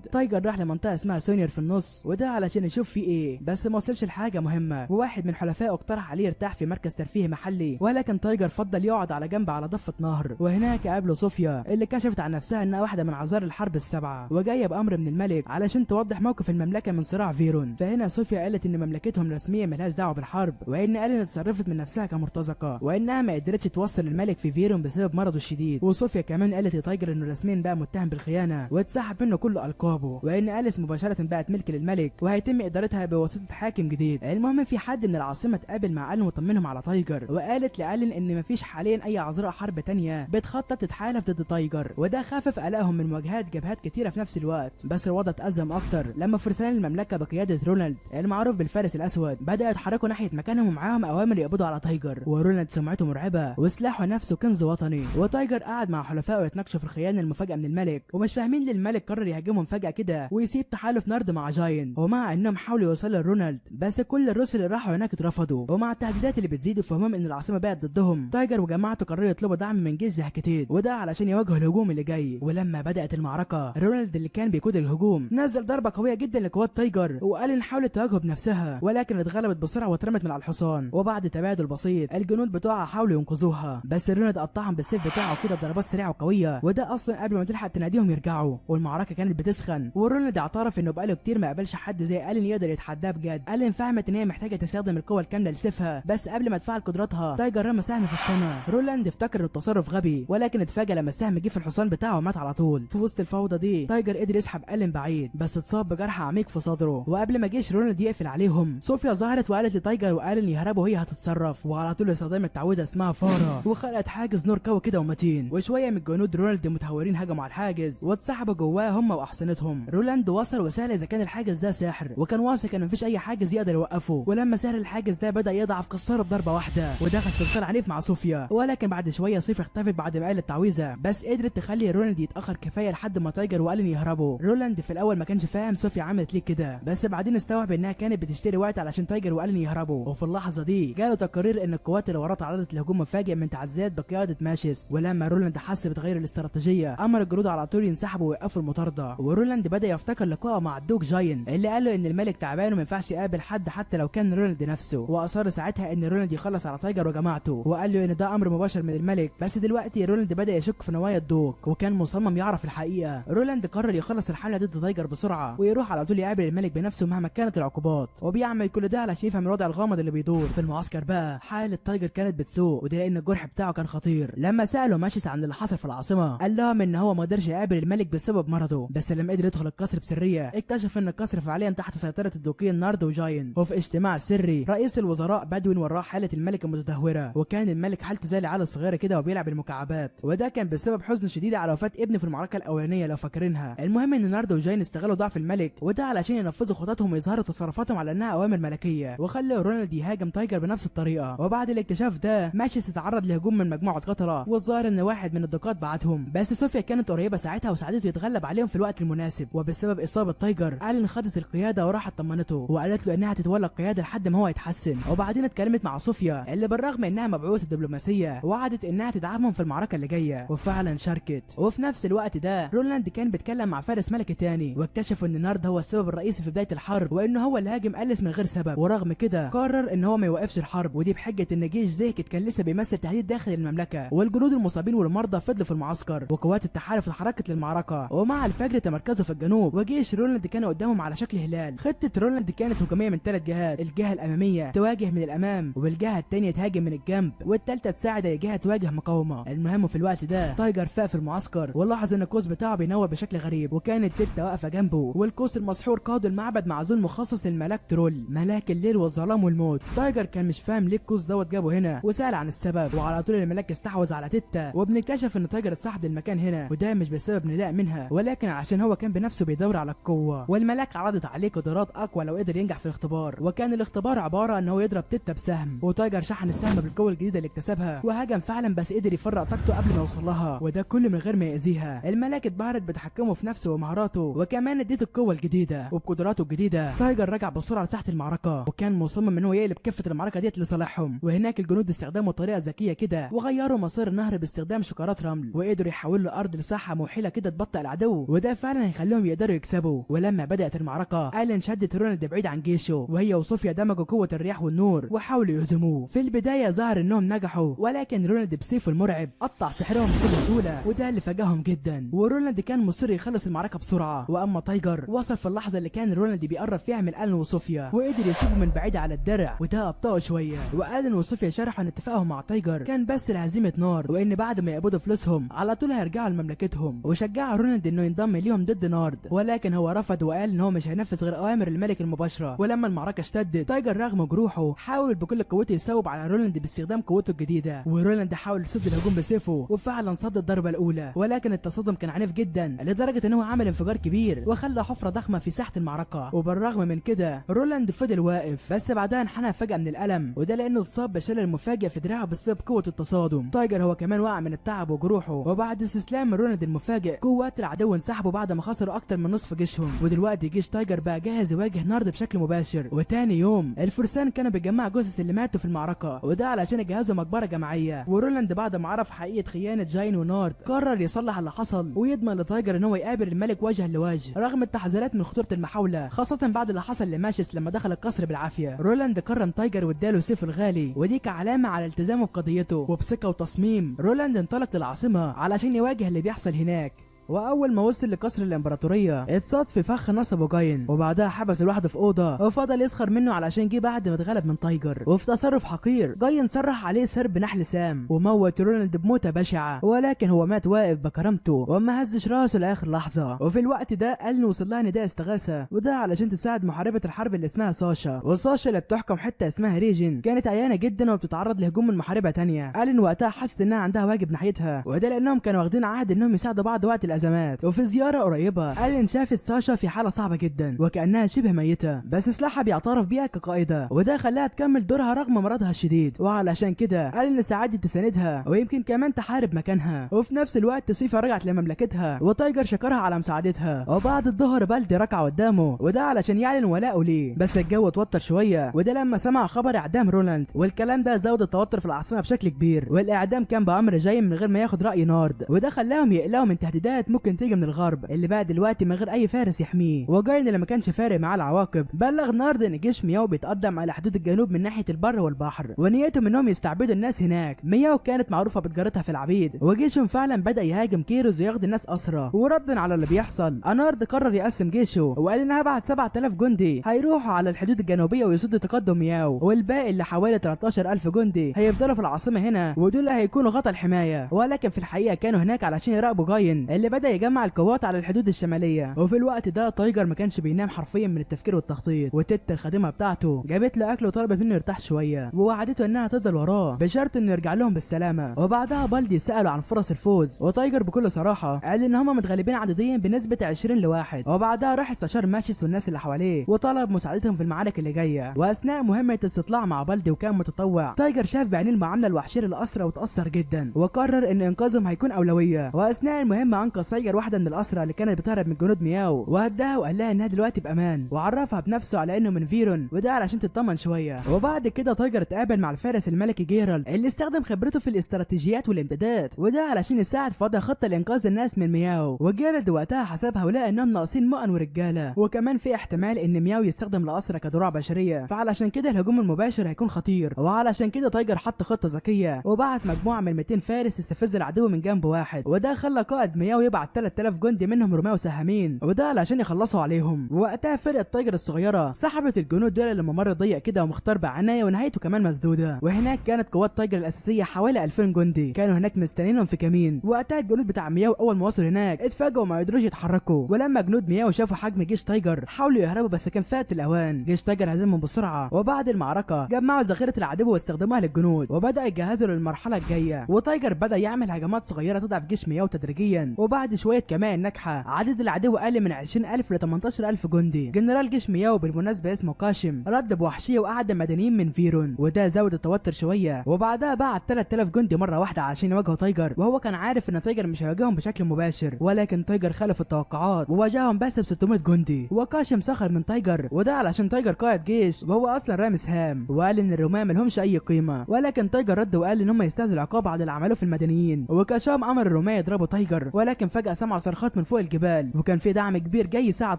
Speaker 1: تايجر راح لمنطقه اسمها سونير في النص، وده علشان يشوف في ايه، بس ما وصلش لحاجه مهمه. وواحد من حلفائه اقترح عليه يرتاح في مركز ترفيهي محلي، ولكن تايجر فضل يقعد على جنب على ضفه نهر. وهناك قابله صوفيا اللي كشفت عن نفسها انها واحده من عذار الحرب السبعه، وجايه بامر من الملك علشان توضح موقف المملكه من صراع فيرون. فهنا صوفيا قالت ان مملكتهم رسميا ملهاش دعوه بالحرب، وان الين اتصرفت من نفسها كمرتزقه، وانها ما قدرتش توصل الملك في فيرون بسبب مرضه الشديد. وصوفيا كمان قالت لتايجر انه رسميا بقى متهم بالخيانه واتسحب منه كل القابه، وان اليس مباشره بقت ملك للملك وهيتم ادارتها بواسطه حاكم جديد. المهم في حد من العاصمه اتقابل مع الين وطمنهم على تايجر، وقالت لالين ان مفيش حاليا اي عذراء حرب تانية بتخطط تتحالف ضد تايجر، وده خفف قلقهم من مواجهات جبهات كتيره في نفس الوقت. بس الوضع اتأزم اكتر لما فرسان المملكه بقياده رونالد المعروف بالفارس الاسود بدأوا يتحركوا ناحيه مكانهم ومعاهم اوامر يقبضوا على تايجر. ورونالد سمعته مرعبه وسلاحه نفسه كنز وطني. وتايجر قعد مع حلفائه يتناقشوا في الخيانه المفاجئه من الملك، ومش فاهمين ليه الملك قرر يهاجمهم فجاه كده ويسيب تحالف نارد مع جاين. ومع انهم حاولوا يوصلوا لرونالد، بس كل الرسل اللي راحوا هناك اترفضوا. ومع التهديدات اللي بتزيد وفهمهم ان العاصمه بقت ضدهم، تايجر وجماعته قرروا يطلبوا دعم من جيش زي هكتيد، وده علشان يواجهوا الهجوم اللي جاي. ولما بدات المعركه، رونالد اللي كان بيقود الهجوم نزل ضربه قويه جدا لقوات تايجر، وقال حاولت تواجهه بنفسها ولكن اتغلبت بسرعه واترمت من على الحصان. وبعد تبادل بسيط الجنود بتوعها حاولوا ينقذوها، بس رونالد قطعهم بالسيف بتاعه كده بضربات سريعه وقويه، وده اصلا قبل ما تلحق تناديهم يرجعوا. والمعركه كانت بتسخن، ورونالد اعترف انه بقاله كتير ما قابلش حد زي الين يقدر يتحداه بجد. الين فهمت ان هي محتاجه تستخدم القوه الكامله لسيفها، بس قبل ما تفعل قدراتها تايجر رمى سهم في السماء. رولاند افتكر انه التصرف غبي، ولكن اتفاجئ لما السهم جه في الحصان بتاعه ومات على طول. في وسط الفوضى دي تايجر قدر يسحب الين بعيد، بس اتصاب بجرح عميق في صدره. وقبل ما جيش رونالد يقفل عليهم، صوفيا ظهرت وقالت لتايجر والين يهربوا وهي هتتصرف، وعلى طول استخدمت تعويذه اسمها فارا وخلقت حاجز نور قوي كده ومتين. وشويه من جنود رونالد متهورين هجموا على الحاجز واتسحبوا جواه هم واحصنتهم. رولاند وصل وسال اذا كان الحاجز ده ساحر، وكان واثق ان مفيش اي حاجز يقدر يوقفه. ولما سحر الحاجز ده بدا يضعف كسره بضربه واحده، ودخل في قتال عنيف مع صوفيا. ولكن بعد شويه صوفيا اختفت بعد ما قالت تعويذه، بس قدرت تخلي رولاند يتاخر كفايه لحد ما تايجر والين يهربوا. رولاند في الاول ما كانش فاهم صوفيا عملت ليه كده، بس بعدين استوعب انها كانت بتشتري وقت علشان تايجر والين يهربوا. وفي اللحظه دي جاله تقارير ان القوات اللي وراه تعرضت لهجوم مفاجئ من تعزيات بقياده ماشيس. ولما رولاند حس بتغير الاستراتيجيه، امر الجنود على طول ينسحبوا ويوقفوا المطارده. ورولاند بدا يفتكر لقائه مع الدوق جاين اللي قال له ان الملك تعبان وما ينفعش يقابل حد حتى لو كان رولاند نفسه، واصر ساعتها ان رولاند يخلص على تايجر وجماعته، وقال له ان ده امر مباشر من الملك. بس دلوقتي رولاند بدا يشك في نوايا الدوق، وكان مصمم يعرف الحقيقه. رولاند قرر يخلص الحمله ضد تايجر بسرعه ويروح على طول يقابل الملك بنفسه مهما كانت العقوبات، وبيعمل كل ده علشان يفهم الوضع الغامض اللي بيدور في المعسكر. بقى حاله تايجر كانت بتسوء، وده لان الجرح بتاعه كان خطير. لما سالوا ماشيس عن اللي حصل في العاصمه، قال لهم ان هو ما قدرش يقابل الملك بسبب مرضه، بس لما قدر يدخل القصر بسريه اكتشف ان القصر فعليا تحت سيطره الدوقين نارد وجاين. وفي اجتماع سري رئيس الوزراء بدوين وراه حاله الملك المتدهوره، وكان الملك حالته زي العيال الصغيره كده وبيلعب المكعبات، وده كان بسبب حزن شديد على وفاه ابنه في المعركه الاولانيه لو فاكرينها. المهم ان نارد وجاين استغلوا ضعف الملك وده علشان ينفذوا خططهم ويظهروا تصرفاتهم على انها اوامر ملكيه، وخلوا رونالد يهاجم تايجر بنفس الطريقه. وبعد الاكتشاف ده ماشيس اتعرض لهجوم من مجموعه قتله، والظاهر ان واحد من الدقات بعتهم، بس صوفيا كانت قريبه ساعتها وساعدته يتغلب عليهم في الوقت المناسب. وبسبب اصابه تايجر الين خدت القياده وراحت طمنته وقالت له انها تتولى القياده لحد ما هو يتحسن. وبعدين اتكلمت مع صوفيا اللي بالرغم انها مبعوثه دبلوماسيه وعدت انها تدعمهم في المعركه اللي جايه، وفعلا شاركت. وفي نفس الوقت ده رولاند كان بيتكلم مع فارس ملكي تاني، واكتشفوا ان نارد هو السبب الرئيسي في بدايه الحرب، وانه هو اللي هاجم اليس من غير سبب. ورغم كده قرر ان هو ما يوقفش الحرب، ودي بحجه ان جيش زيكت كان لسه بيمثل تهديد داخل المملكه، والجنود المصابين والمرضى فضلوا في المعسكر، وقوات التحالف اتحركت للمعركه. ومع الفجر تمركزوا في الجنوب، وجيش رولاند كان قدامهم على شكل هلال. خطه رولاند كانت هجوميه من 3 جهات، الجهه الاماميه تواجه من الامام، والجهه الثانيه تهاجم من الجنب، والثالثه تساعد اي جهه تواجه مقاومه. المهم في الوقت ده تايجر فاق في المعسكر ولاحظ ان القوس بتاعه بينور بشكل غريب، وكانت تيتا واقفه جنبه، والقوس المسحور قاد المعبد معزول مخصص للملاك ترول ملاك الليل والظلام والموت. تايجر كان مش فاهم ليه القوس دوت جابه هنا وسال عن السبب، وعلى طول الملاك استحوذ على تيتا، وبنكتشف ان تايجر اتصاحب المكان هنا، وده مش بسبب نداء منها ولكن عشان هو كان بنفسه بيدور على القوه. والملاك عرضت عليه قدرات اقوى لو قدر ينجح في الاختبار، وكان الاختبار عباره ان هو يضرب تيتا بسهم، وتايجر شحن السهم بالقوه الجديده اللي اكتسبها وهاجم فعلا، بس قدر يفرق طاقته قبل ما يوصل لها، وده كله من غير ما يأذيها. الملاك اتبهرت بتحكمه في نفسه ومهاراته، وكمان اديته القوه الجديده. وبقدراته الجديده تايجر رجع بسرعه لساحه المعركه، وكان مصمم ان هو يقلب كفه المعركه ديت لصالحهم. وهناك الجنود استخدموا طريقه ذكيه كده وغيروا مسار النهر باستخدام شكارات رمل، وقدروا يحولوا الارض لساحه موحله كده تبطئ العدو، وده فعلا هيخليهم يقدروا يكسبوا. ولما بدات المعركه الين شدت رونالد بعيد عن جيشه، وهي وصوفيا دمجوا قوه الرياح والنور وحاولوا يهزموه. في البدايه ظهر انهم نجحوا، ولكن رونالد بسيفه المرعب قطع سحرهم بكل سهوله، وده اللي فاجئهم جدا. ورونالد كان مصر يخلص المعركه بسرعه، واما تايجر وصل في اللحظه اللي كان رونالد بيقرب فيها من الين وصوفيا، وقدر يسيبه من بعيد على الدرع، وده ابطأه شويه. والين وصوفيا شرحوا ان اتفاقهم مع تايجر كان بس لهزيمه نارد، وان بعد ما يقبضوا فلوسهم على طول هيرجعوا لمملكتهم. وشجعوا رونالد انه ينضم ليهم ضد نارد، ولكن هو رفض وقال ان هو مش هينفذ غير اوامر الملك المباشره. ولما المعركه اشتدت، تايجر رغم جروحه حاول بكل قوته يصوب على رونالد باستخدام قوته الجديده، ورونالد حاول يصد الهجوم بسيفه، وفعلا صد الضربه الاولى، ولكن التصادم كان عنيف جدا لدرجه ان هو عمل انفجار كبير وخلى حفره ضخمه في ساحه المعركه. وبالرغم من كده رولاند فضل واقف، بس بعدها انحنى فجاه من الالم، وده لانه اتصاب بشلل مفاجئ في دراعه بسبب قوه التصادم. تايجر هو كمان وقع من التعب وجروحه، وبعد استسلام رولاند المفاجئ قوات العدو انسحبوا بعد ما خسروا اكتر من نصف جيشهم. ودلوقتي جيش تايجر بقى جاهز يواجه نارد بشكل مباشر. وتاني يوم الفرسان كانوا بيجمعوا جثث اللي ماتوا في المعركه، وده علشان يجهزوا مقبره جماعيه. ورولاند بعد ما عرف حقيقه خيانه جاين ونارد قرر يصلح اللي حصل ويضمن لتايجر ان هو يقابل الملك وجها لوجه، رغم التحذيرات من خطوره المحاوله، خاصه بعد اللي حصل لماشيس لما دخل القصر بالعافيه. رولاند كرم تايجر واداله سيفه الغالي، ودي كعلامه على التزامه بقضيته. وبثقه وتصميم رولاند انطلق للعاصمه علشان يواجه اللي بيحصل هناك. واول ما وصل لقصر الامبراطوريه اتصاد في فخ نصبه جاين، وبعدها حبس لوحده في اوضه وفضل يسخر منه علشان جه بعد ما اتغلب من تايجر. وفي تصرف حقير جاين سرح عليه سرب نحل سام وموت رولاند بموته بشعه، ولكن هو مات واقف بكرامته وما هزش راسه لاخر لحظه. وفي الوقت ده الين وصل لها نداء استغاثه، وده علشان تساعد محاربه الحرب اللي اسمها ساشا. وساشا اللي بتحكم حته اسمها ريجن كانت عيانه جدا وبتتعرض لهجوم من محاربه تانية. الين وقتها حست انها عندها واجب ناحيتها، وده لانهم كانوا واخدين عهد انهم يساعدوا بعض وقت الازمات. وفي زياره قريبه الين شافت ساشا في حاله صعبه جدا وكانها شبه ميته، بس سلاحها بيعترف بيها كقائده، وده خلاها تكمل دورها رغم مرضها الشديد. وعلشان كده الين استعدت تساندها ويمكن كمان تحارب مكانها. وفي نفس الوقت صيفا رجعت لمملكتها وتايجر شكرها على مساعدتها. وبعد الظهر بالدي ركع قدامه، وده علشان يعلن ولاءه ليه، بس الجو اتوتر شويه، وده لما سمع خبر اعدام رولاند. والكلام ده زود التوتر في العاصمه بشكل كبير، والاعدام كان بامر جاي من غير ما ياخد راي نارد، وده خلاهم يقلقوا من تهديدات ممكن تيجي من الغرب اللي بقى دلوقتي من غير اي فارس يحميه. وجاين اللي ما كانش فارق معاه العواقب بلغ نارد ان جيش مياو بيتقدم على حدود الجنوب من ناحيه البر والبحر، ونيتهم انهم يستعبدوا الناس هناك. مياو كانت معروفه بتجارتها في العبيد، وجيشهم فعلا بدا يهاجم كيروز وياخد الناس اسرى. وردا على اللي بيحصل نارد قرر يقسم جيشه، وقال انها بعت 7000 جندي هيروحوا على الحدود الجنوبيه ويصدوا تقدم مياو، والباقي اللي حوالي 13000 جندي هيفضلوا في العاصمه هنا، ودول هيكونوا غطا الحمايه. ولكن في الحقيقه كانوا هناك علشان يراقبوا جاين اللي بدا يجمع القوات على الحدود الشماليه. وفي الوقت ده تايجر ما كانش بينام حرفيا من التفكير والتخطيط، وتيت الخادمه بتاعته جابت له اكل وطلبت منه يرتاح شويه، ووعدته انها تفضل وراه بشرط انه يرجع لهم بالسلامه. وبعدها بالدي سالوا عن فرص الفوز، وتايجر بكل صراحه قال ان هم متغلبين عدديا بنسبه 20-1. وبعدها راح استشار ماشيس والناس اللي حواليه وطلب مساعدتهم في المعارك اللي جايه. واثناء مهمه استطلاع مع بالدي وكان متطوع، تايجر شاف بعينيه المعامله الوحشيه للاسرى وتاثر جدا، وقرر ان انقاذهم هيكون اولويه. واثناء المهمه انقذ تايجر واحده من الاسرى اللي كانت بتهرب من جنود مياو، وهداها وقال لها انها دلوقتي بامان، وعرفها بنفسه على انه من فيرون، وده علشان تطمن شويه. وبعد كده تايجر اتقابل مع الفارس الملكي جيرالد اللي استخدم خبرته في الاستراتيجيات والامدادات، وده علشان يساعد في وضع خطه لانقاذ الناس من مياو. وجيرالد وقتها حسبها ولقى انهم ناقصين مؤن ورجاله، وكمان في احتمال ان مياو يستخدم الاسرى كدروع بشريه، فعلشان كده الهجوم المباشر هيكون خطير. وعلشان كده تايجر حط خطه ذكيه وبعت مجموعه من 200 فارس يستفزوا العدو من جنب واحد، وده خلى قائد مياو يبعت 3000 جندي منهم رماة وسهامين، وده علشان يخلصوا عليهم. ووقتها فرقه تايجر الصغيره سحبت الجنود دول لممر ضيق كده ومختار بعنايه ونهايته كمان مسدوده. وهناك كانت قوات تايجر الاساسيه حوالي 2000 جندي كانوا هناك مستنينهم في كمين. وقتها الجنود بتاع مياو اول ما وصلوا هناك اتفاجئوا وما قدروش يتحركوا، ولما جنود مياو شافوا حجم جيش تايجر حاولوا يهربوا، بس كان فات الاوان. جيش تايجر هزمهم بسرعه، وبعد المعركه جمعوا ذخيره العدو واستخدموها للجنود وبدا يجهزوا للمرحله الجايه. وتايجر بدا يعمل هجمات صغيره تضعف جيش مياو تدريجيا، وبعد وبعد شويه كمان ناجحه عدد العدو قل من 20,000 ل 18,000 جندي. جنرال جيش مياو بالمناسبه اسمه كاشم رد بوحشيه وقعد المدنيين من فيرون، وده زود التوتر شويه، وبعدها بعت 3000 جندي مره واحده عشان يواجهوا تايجر، وهو كان عارف ان تايجر مش هيواجههم بشكل مباشر، ولكن تايجر خالف التوقعات وواجههم بس ب 600 جندي. وكاشم سخر من تايجر، وده علشان تايجر قائد جيش وهو اصلا رامي سهام، وقال ان الرومان ملهمش اي قيمه، ولكن تايجر رد وقال ان هم يستاهلوا العقاب على اللي عملوه في المدنيين. وكاشام امر الرومان يضربوا تايجر، ولكن فجاه سمع صرخات من فوق الجبال، وكان في دعم كبير جاي يساعد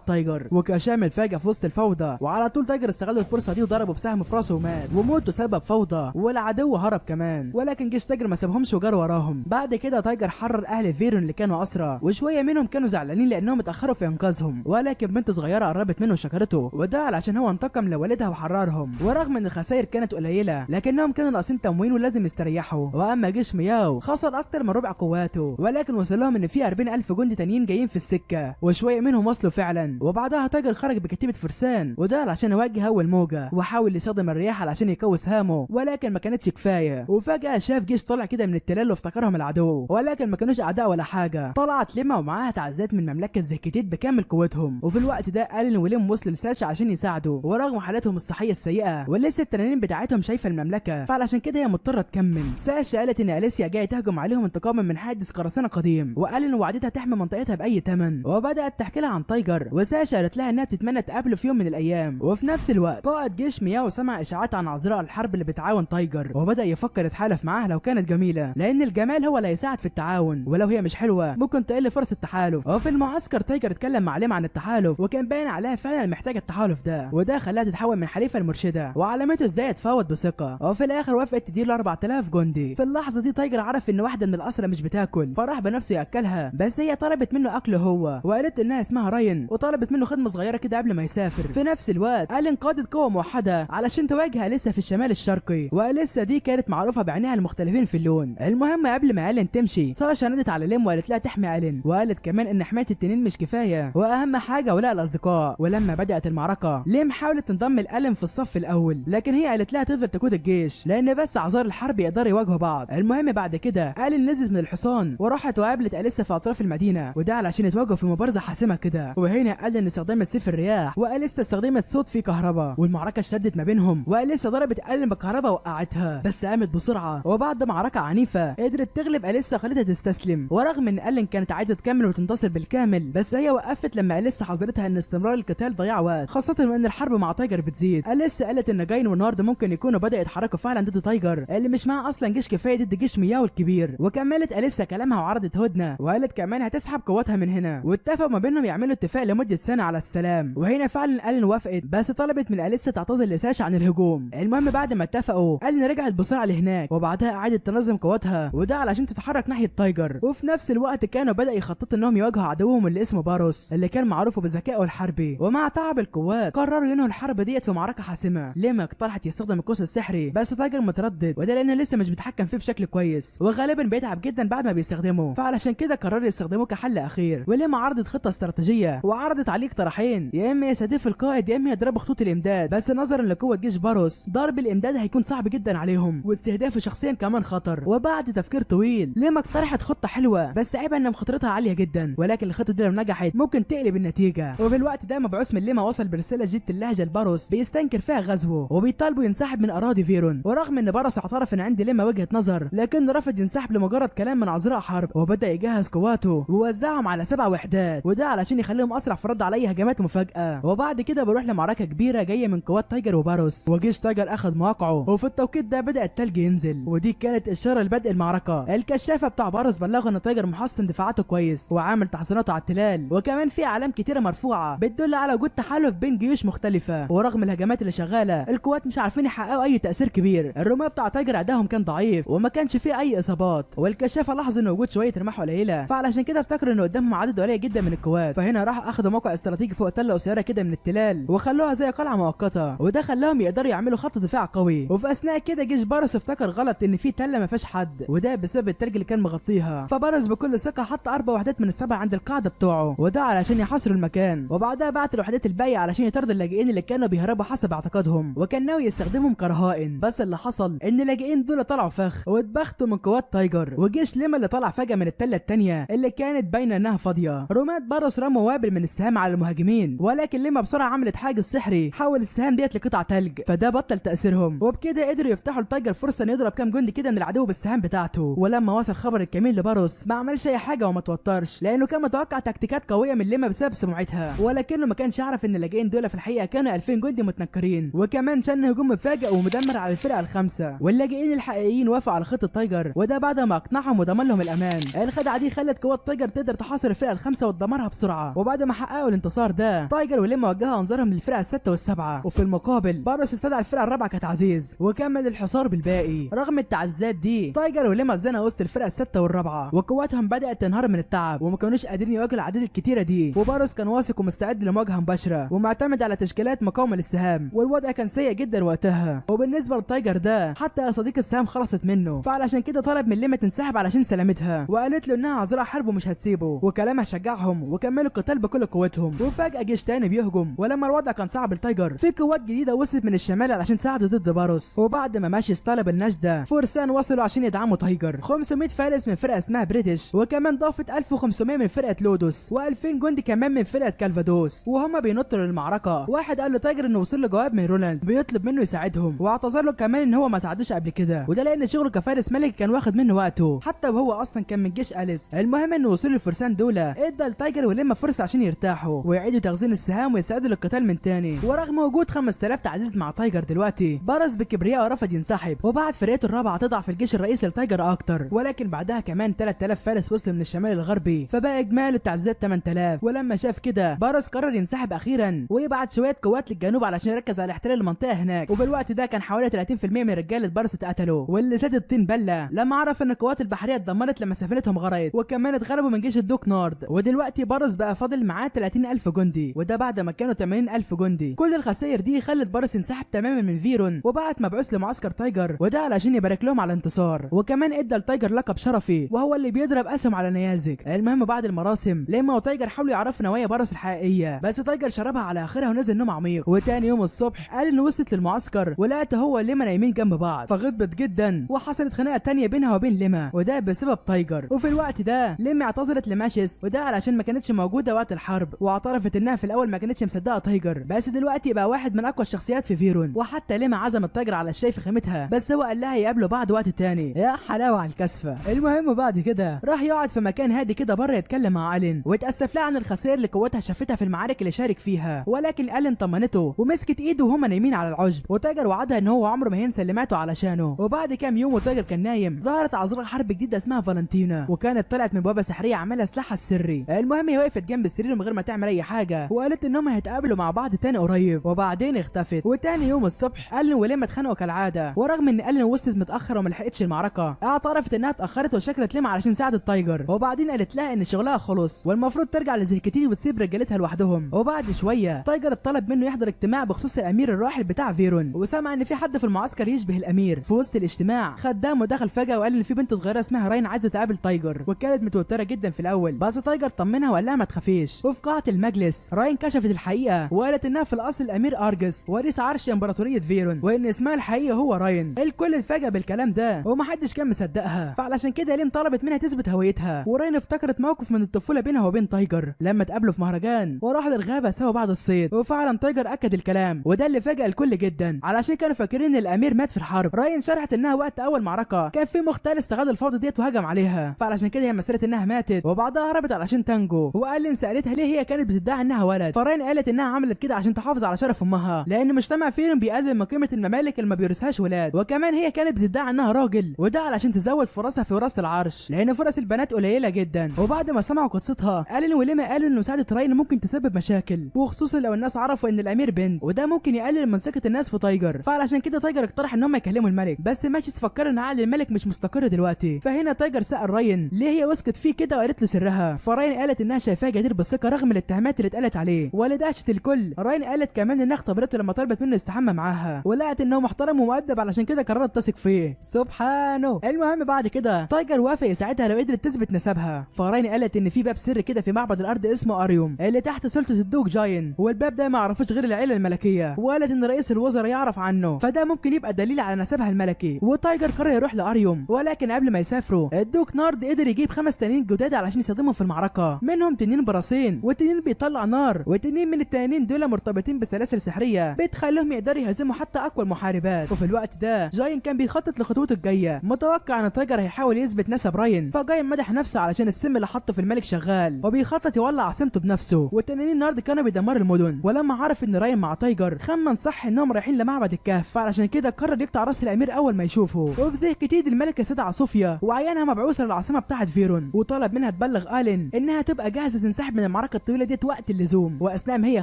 Speaker 1: تايجر. وكاشام اتفاجئ في وسط الفوضى، وعلى طول تايجر استغل الفرصه دي وضربه بسهم في راسه ومات، وموته سبب فوضى، والعدو هرب كمان، ولكن جيش تايجر ما سابهمش وجار وراهم. بعد كده تايجر حرر اهل فيرون اللي كانوا اسرى، وشويه منهم كانوا زعلانين لانهم اتاخروا في انقاذهم، ولكن بنت صغيره قربت منه وشكرته، وده علشان هو انتقم لوالدها وحررهم. ورغم ان الخسائر كانت قليله لكنهم كانوا ناقصين تموين ولازم يستريحوا. واما جيش مياو خسر اكتر من ربع قواته، ولكن وصل لهم ان في 40,000 جندي تانيين جايين في السكه، وشويه منهم وصلوا فعلا. وبعدها تايجر خرج بكتيبه فرسان، وده علشان يواجه اول موجه، وحاول يستخدم الرياح علشان يقوي سهامه، ولكن ما كانتش كفايه. وفجاه شاف جيش طلع كده من التلال وافتكرهم العدو، ولكن ما كانوش اعداء ولا حاجه. طلعت لما ومعاها تعزيات من مملكه زيكيتيت بكامل قوتهم، وفي الوقت ده الين وليم وصلوا لساشا عشان يساعدوا، ورغم حالتهم الصحيه السيئه ولسه التنانين بتاعتهم شايفه المملكه، فعلشان كده هي مضطره تكمل. ساشا قالت ان اليسيا جايه تهجم عليهم انتقاما من حادث قراصنه قديم، والين وعدتها تحمي منطقتها باي ثمن، وبدات تحكي لها عن تايجر. وساشا قالت لها انها بتتمنى تقابله في يوم من الايام. وفي نفس الوقت قائد جيش مياو سمع اشاعات عن عذراء الحرب اللي بتعاون تايجر، وبدا يفكر يتحالف معاها لو كانت جميله، لان الجمال هو اللي هيساعد في التعاون، ولو هي مش حلوه ممكن تقل فرص التحالف. وفي المعسكر تايجر اتكلم مع ليم عن التحالف، وكان باين عليها فعلا محتاجه التحالف ده، وده خلاها تتحول من حليفه لمرشده، وعلمته ازاي تفاوض بثقه. وفي الاخر وافقت تديله 4000 جندي. في اللحظه دي تايجر عرف ان واحده من الاسرى مش بتاكل، فراح بنفسه ياكلها، بس هي طلبت منه اكله هو، وقالت انها اسمها راين، وطلبت منه خدمه صغيره كده قبل ما يسافر. في نفس الوقت الين قادت قوه موحده علشان تواجه اليسا في الشمال الشرقي، واليسا دي كانت معروفه بعينيها المختلفين في اللون. المهم قبل ما الين تمشي ساشا نادت على ليم وقالت لها تحمي الين، وقالت كمان ان حمايه التنين مش كفايه، واهم حاجه ولاء الاصدقاء. ولما بدات المعركه ليم حاولت تنضم لالين في الصف الاول، لكن هي قالت لها تفضل تقود الجيش لان بس اعذار الحرب يقدروا يواجهوا بعض. المهم بعد كده الين نزلت من الحصان وراحت وقابلت اليسا في اطراف المدينه، وده علشان يتواجهوا في مبارزه حاسمه كده. وهنا الين استخدمت سيف الرياح، واليسا استخدمت صوت فيه كهرباء، والمعركه اشتدت ما بينهم، واليسا ضربت الين بالكهرباء وقعتها، بس قامت بسرعه، وبعد معركه عنيفه قدرت تغلب اليسا وخلتها تستسلم. ورغم ان الين كانت عايزه تكمل وتنتصر بالكامل، بس هي وقفت لما اليسا حذرتها ان استمرار القتال ضياع وقت، خاصه وان الحرب مع تايجر بتزيد. اليسا قالت ان جاين ونارد ممكن يكونوا بدأوا يتحركوا فعلا ضد تايجر اللي مش معاه اصلا جيش كفايه ضد جيش مياو الكبير. وكملت اليسا كلامها وعرضت هدنه، وقالت كمان هتسحب قواتها من هنا، واتفقوا ما بينهم يعملوا اتفاق لمده سنه على السلام. وهنا فعلا الين وافقت، بس طلبت من اليسا تعتذر لساشا عن الهجوم. المهم بعد ما اتفقوا الين رجعت بسرعه لهناك، وبعدها قعدت تنظم قواتها، وده علشان تتحرك ناحيه تايجر. وفي نفس الوقت كانوا بدأ يخططوا انهم يواجهوا عدوهم اللي اسمه باروس اللي كان معروف بذكائه الحربي. ومع تعب القوات قرروا ينهوا الحرب ديت في معركه حاسمه. ليما اقترحت يستخدم القوس السحري، بس تايجر متردد، وده لانه لسه مش بيتحكم فيه بشكل كويس، وغالبا بيتعب جدا بعد ما بيستخدمه، فعلشان كده قرروا يستخدموه كحل اخير. وليما عرضت خطه استراتيجيه، وعرضت عليه اقتراحين، يا اما يستهدف القائد يا اما يضربوا خطوط الامداد، بس نظرا لقوه جيش باروس ضرب الامداد هيكون صعب جدا عليهم، واستهدافه شخصيا كمان خطر. وبعد تفكير طويل ليما اقترحت خطه حلوه، بس عيبها ان مخاطرتها عاليه جدا، ولكن الخطه دي لو نجحت ممكن تقلب النتيجه. وفي الوقت ده مبعوث من ليما وصل برساله جديده اللهجه لباروس بيستنكر فيها غزوه، وبيطالبوا ينسحب من اراضي فيرون. ورغم ان باروس اعترف ان عند ليما وجهه نظر، لكنه رفض ينسحب لمجرد كلام من عذراء حرب، وبدا يجهز قواته ووزعهم على 7 وحدات، وده علشان يخليهم اسرع في الرد على اي هجمات مفاجاه. وبعد كده بيروح لمعركه كبيره جايه من قوات تايجر وباروس، وجيش تايجر اخذ مواقعه، وفي التوقيت ده بدا التلج ينزل، ودي كانت اشاره لبدء المعركه. الكشافه بتاع باروس بلغوا ان تايجر محصن دفاعاته كويس وعامل تحصيناته على التلال، وكمان في اعلام كتيره مرفوعه بتدل على وجود تحالف بين جيوش مختلفه. ورغم الهجمات اللي شغاله القوات مش عارفين يحققوا اي تاثير كبير. الرماة بتاع تايجر ادائهم كان ضعيف وما كانش فيه اي اصابات، والكشافه لاحظوا ان وجود شويه رماح قليله، فعلشان كده افتكروا ان قدامهم عدد قليل جدا من القوات، فهنا راحوا اخذوا موقع استراتيجي فوق تله قصيره كده من التلال وخلوها زي قلعه مؤقته، وده خلاهم يقدروا يعملوا خط دفاع قوي. وفي اثناء كده جيش باروس افتكر غلط ان في تله ما فيهاش حد، وده بسبب التلج اللي كان مغطيها، فباروس بكل ثقه حط 4 وحدات من ال7 عند القاعده بتوعه، وده علشان يحاصروا المكان. وبعدها بعت الوحدات الباقيه علشان يطردوا اللاجئين اللي كانوا بيهربوا حسب اعتقادهم، وكان ناوي يستخدمهم كرهائن. بس اللي حصل ان اللاجئين دول طلعوا فخ واتبختوا من قوات تايجر، وجيش ليما اللي طلع فجاه من التله الثانيه اللي كانت باينه انها فاضيه. رومات باروس رموا وابل من السهام على المهاجمين، ولكن لما بسرعه عملت حاجز سحري حول السهام ديت لقطع تلج، فده بطل تاثيرهم، وبكده قدروا يفتحوا لتايجر فرصه انه يضرب كام جندي كده من العدو بالسهام بتاعته. ولما وصل خبر الكمين لباروس ما عملش اي حاجه وما توترش، لانه كان متوقع تكتيكات قويه من لما بسبب سمعتها، ولكنه ما كانش يعرف ان اللاجئين دول في الحقيقه كانوا 2000 جندي متنكرين. وكمان شن هجوم مفاجئ ومدمر على الفرقه الخامسه، واللاجئين الحقيقيين وافقوا على خطه تايجر، وده بعد ما اقنعهم وضمن لهم الامان. الخدعه دي خلت قوات تايجر تقدر تحاصر الفرقه الخامسه وتدمرها بسرعه. وبعد ما حققوا الانتصار ده تايجر ولما وجهوا انظارهم للفرقه السته والسبعه، وفي المقابل باروس استدعى الفرقه الرابعه كتعزيز وكمل الحصار بالباقي. رغم التعزيزات دي تايجر ولما اتزنقوا وسط الفرقه السته والرابعه، وقواتهم بدات تنهار من التعب وما كانوش قادرين يواجهوا الاعداد الكتيره دي. وباروس كان واثق ومستعد لمواجهه مباشره ومعتمد على تشكيلات مقاومه للسهام، والوضع كان سيء جدا وقتها. وبالنسبه للتايجر ده حتى صديق السهام خلصت منه، فعلشان كده طلب من لما تنسحب علشان سلامتها، وقالت له انها عذراء حرب ومش هتسيبه، وكلامها شجعهم وكملوا القتال بكل قوتهم. وفجاه جيش تاني بيهجم، ولما الوضع كان صعب لتايجر في قوات جديده وصلت من الشمال علشان تساعده ضد باروس. وبعد ما ماشي طلب النجده فرسان وصلوا عشان يدعموا تايجر، 500 فارس من فرقه اسمها بريتش، وكمان ضافت 1500 من فرقه لودوس، و2000 جندي كمان من فرقه كالفادوس. وهما بينطوا للمعركه واحد قال لتايجر انه وصل له جواب من رولاند بيطلب منه يساعدهم، واعتذر له كمان ان هو ما ساعدوش قبل كده، وده لان شغله كفارس ملك كان واخد منه وقته حتى وهو اصلا كان من جيش اليس. المهم انه وصول الفرسان دول ادى لتايجر ولما فرصه عشان يرتاحوا ويعيدوا تخزين السهام ويساعدوا للقتال من تاني. ورغم وجود 5000 تعزيز مع تايجر دلوقتي باروس بكبرياء ورفض ينسحب، وبعد فرقته الرابعه تضعف الجيش الرئيسي لتايجر اكتر، ولكن بعدها كمان 3000 فارس وصلوا من الشمال الغربي، فبقى اجمالي التعزيزات 8000. ولما شاف كده باروس قرر ينسحب اخيرا ويبعت شويه قوات للجنوب علشان يركز على احتلال المنطقه هناك. وفي الوقت ده كان حوالي 30% من رجاله باروس اتقتلوا، واللي زاد الطين بله لما عرف ان القوات البحريه اتدمرت لما سفينتهم غرقت، وكمان اتغلبوا من جيش الدوك نورد. ودلوقتي باروس بقى فاضل معاه 30000 جندي، وده بعد ما كانوا 80000 جندي. كل الخسائر دي خلت باروس ينسحب تماما من فيرون، وبعت مبعوث لمعسكر تايجر وده علشان يبارك لهم على الانتصار، وكمان ادى لتايجر لقب شرفي وهو اللي بيضرب اسهم على نيازك. المهم بعد المراسم لما وتايجر حاولوا يعرفوا نوايا باروس الحقيقيه، بس تايجر شربها على اخرها ونزل نوم عميق. وتاني يوم الصبح قال انه وصلت للمعسكر ولقت هو لما نايمين جنب بعض، فغضبت جدا وحصلت خناقه تانية بينها وبين لما، وده بسبب تايجر. وفي الوقت ده لما اعتذرت لماشيس وده علشان ما كانتش موجوده وقت الحرب، واعترفت انها في الاول ما كانتش مصدقه تايجر، بس دلوقتي بقى واحد من اقوى الشخصيات في فيرون. وحتى لما عزمت تايجر على الشاي في خيمتها، بس هو قال لها يقابلوا بعض وقت تاني. يا حلاوه على الكسفه. المهم بعد كده راح يقعد في مكان هادي كده بره يتكلم مع الين، واتاسف لها عن الخسائر اللي قوتها شافتها في المعارك اللي شارك فيها، ولكن الين طمنته ومسكت ايده وهما نايمين على العشب، وتايجر وعدها ان هو عمره ما هينسى اللي ماتوا علشانه. وبعد كام يوم وتايجر كان نايم ظهرت عذراء حرب جديده اسمها فالنتينا، وكانت طلعت من بوابه سحريه عامله سلاحها السري. المهم هي وقفت جنب السرير من غير ما تعمل اي حاجه، وقالت انهم هيتقابلوا مع بعض تاني قريب، وبعدين اختفت. وتاني يوم الصبح الين ولما اتخانقوا كالعاده، ورغم ان الين وصلت متاخر وما لحقتش المعركه اعترفت انها اتاخرت وشكلت لما علشان ساعدت تايجر، وبعدين قالت لها ان شغلها خلص والمفروض ترجع لزهكتيني وتسيب رجالتها لوحدهم. وبعد شويه تايجر طلب منه يحضر اجتماع بخصوص الامير الراحل بتاع فيرون، وسمع ان في حد في المعسكر يشبه الامير. في وسط الاجتماع خدامه دخل فجاه وقال ان في بنت صغيره اسمها راين عايزه تقابل تايجر، وكانت متوتره جدا في الاول، بس تايجر طمنها وقال لها ما تخافيش. وفي قاعه المجلس راين كشفت الحقيقه وقالت انها في الاصل الامير ارجس وريث عرش امبراطوريه فيرون، وان اسمها الحقيقي هو راين. الكل اتفاجئ بالكلام ده ومحدش كان مصدقها، فعلشان كده لين طلبت منها تثبت هويتها. وراين افتكرت موقف من الطفوله بينها وبين تايجر لما اتقابلوا في مهرجان وراحوا للغابه سوا بعد الصيد، وفعلا تايجر اكد الكلام، وده اللي فاجئ الكل جدا علشان كانوا فاكرين ان الامير مات في الحرب. راين شرحت انها وقت اول معركه كان في مختال استغل الفوضى ديت وهجم عليها، فعلشان كده هي مثلت انها ماتت وبعدها هربت علشان تنجو. وقال لي سالتها ليه هي كانت بتدعي انها ولد، فراين قالت انها عملت كده عشان تحافظ على شرف امها، لان مجتمع فيهم بيقلل من قيمه الممالك اللي ما بيورثهاش ولاد، وكمان هي كانت بتدعي انها راجل وده علشان تزود فرصها في وراثه العرش لان فرص البنات قليله جدا. وبعد ما سمعوا قصتها الين ولما قالوا ان مساعده راين ممكن تسبب مشاكل، وخصوصا لو الناس عرفوا ان الامير بنت، وده ممكن يقلل من ثقه الناس في تايجر. فعلشان كده تايجر اقترح ان هم يكلموا الملك، بس ماشيس فكر ان عقل الملك مش مستقر دلوقتي. فهنا تايجر سأل راين ليه هي وثقت فيه كده وقالت له سرها، فراين قالت انها شايفاه جدير بالثقه رغم الاتهامات اللي اتقالت عليه. ولدهشه الكل راين قالت كمان انها اختبرته لما طلبت منه يستحمى معاها ولقت انه محترم ومؤدب علشان كده قررت تثق فيه. سبحانه. المهم بعد كده تايجر وافق يساعدها لو قدرت تثبت نسبها، فراين قالت ان في باب سر كده في معبد الارض اسمه اريوم اللي تحت سلطه الدوك جاين، والباب ده ما يعرفوش غير العيله الملكيه، وقالت ان رئيس الوزراء يعرف عنه، فده ممكن يبقى دليل على نسبها الملكي. وتايجر قرر يروح لاريوم، ولكن قبل ما يسافروا الدوك نارد قدر يجيب 5000 تانيين جداد علشان يستخدمهم في المعركه، منهم تنين براسين وتنين بيطلع نار، وتنين من التنانين دول مرتبطين بسلاسل سحريه بتخليهم يقدروا يهزموا حتى اقوى المحاربات. وفي الوقت ده جاين كان بيخطط لخطوته الجايه، متوقع ان تايجر هيحاول يثبت نسب راين، فجاين مدح نفسه علشان السم اللي حطه في الملك شغال، وبيخطط يولع عاصمته بنفسه. والتنانين النهارده كانوا بيدمروا المدن، ولما عرف ان راين مع تايجر خمن صح انهم رايحين لمعبد الكهف، فعلشان كده قرر يقطع راس الامير اول ما يشوفه. وفي ذهن كتيد الملكه استدعى صوفيا وعينها مبعوثه للعاصمه بتاعه فيرون، وطلب منها تبلغ آلين انها تبقى جاهزه تنسحب من المعركه الطويله ديت وقت اللزوم. واثناء ما هي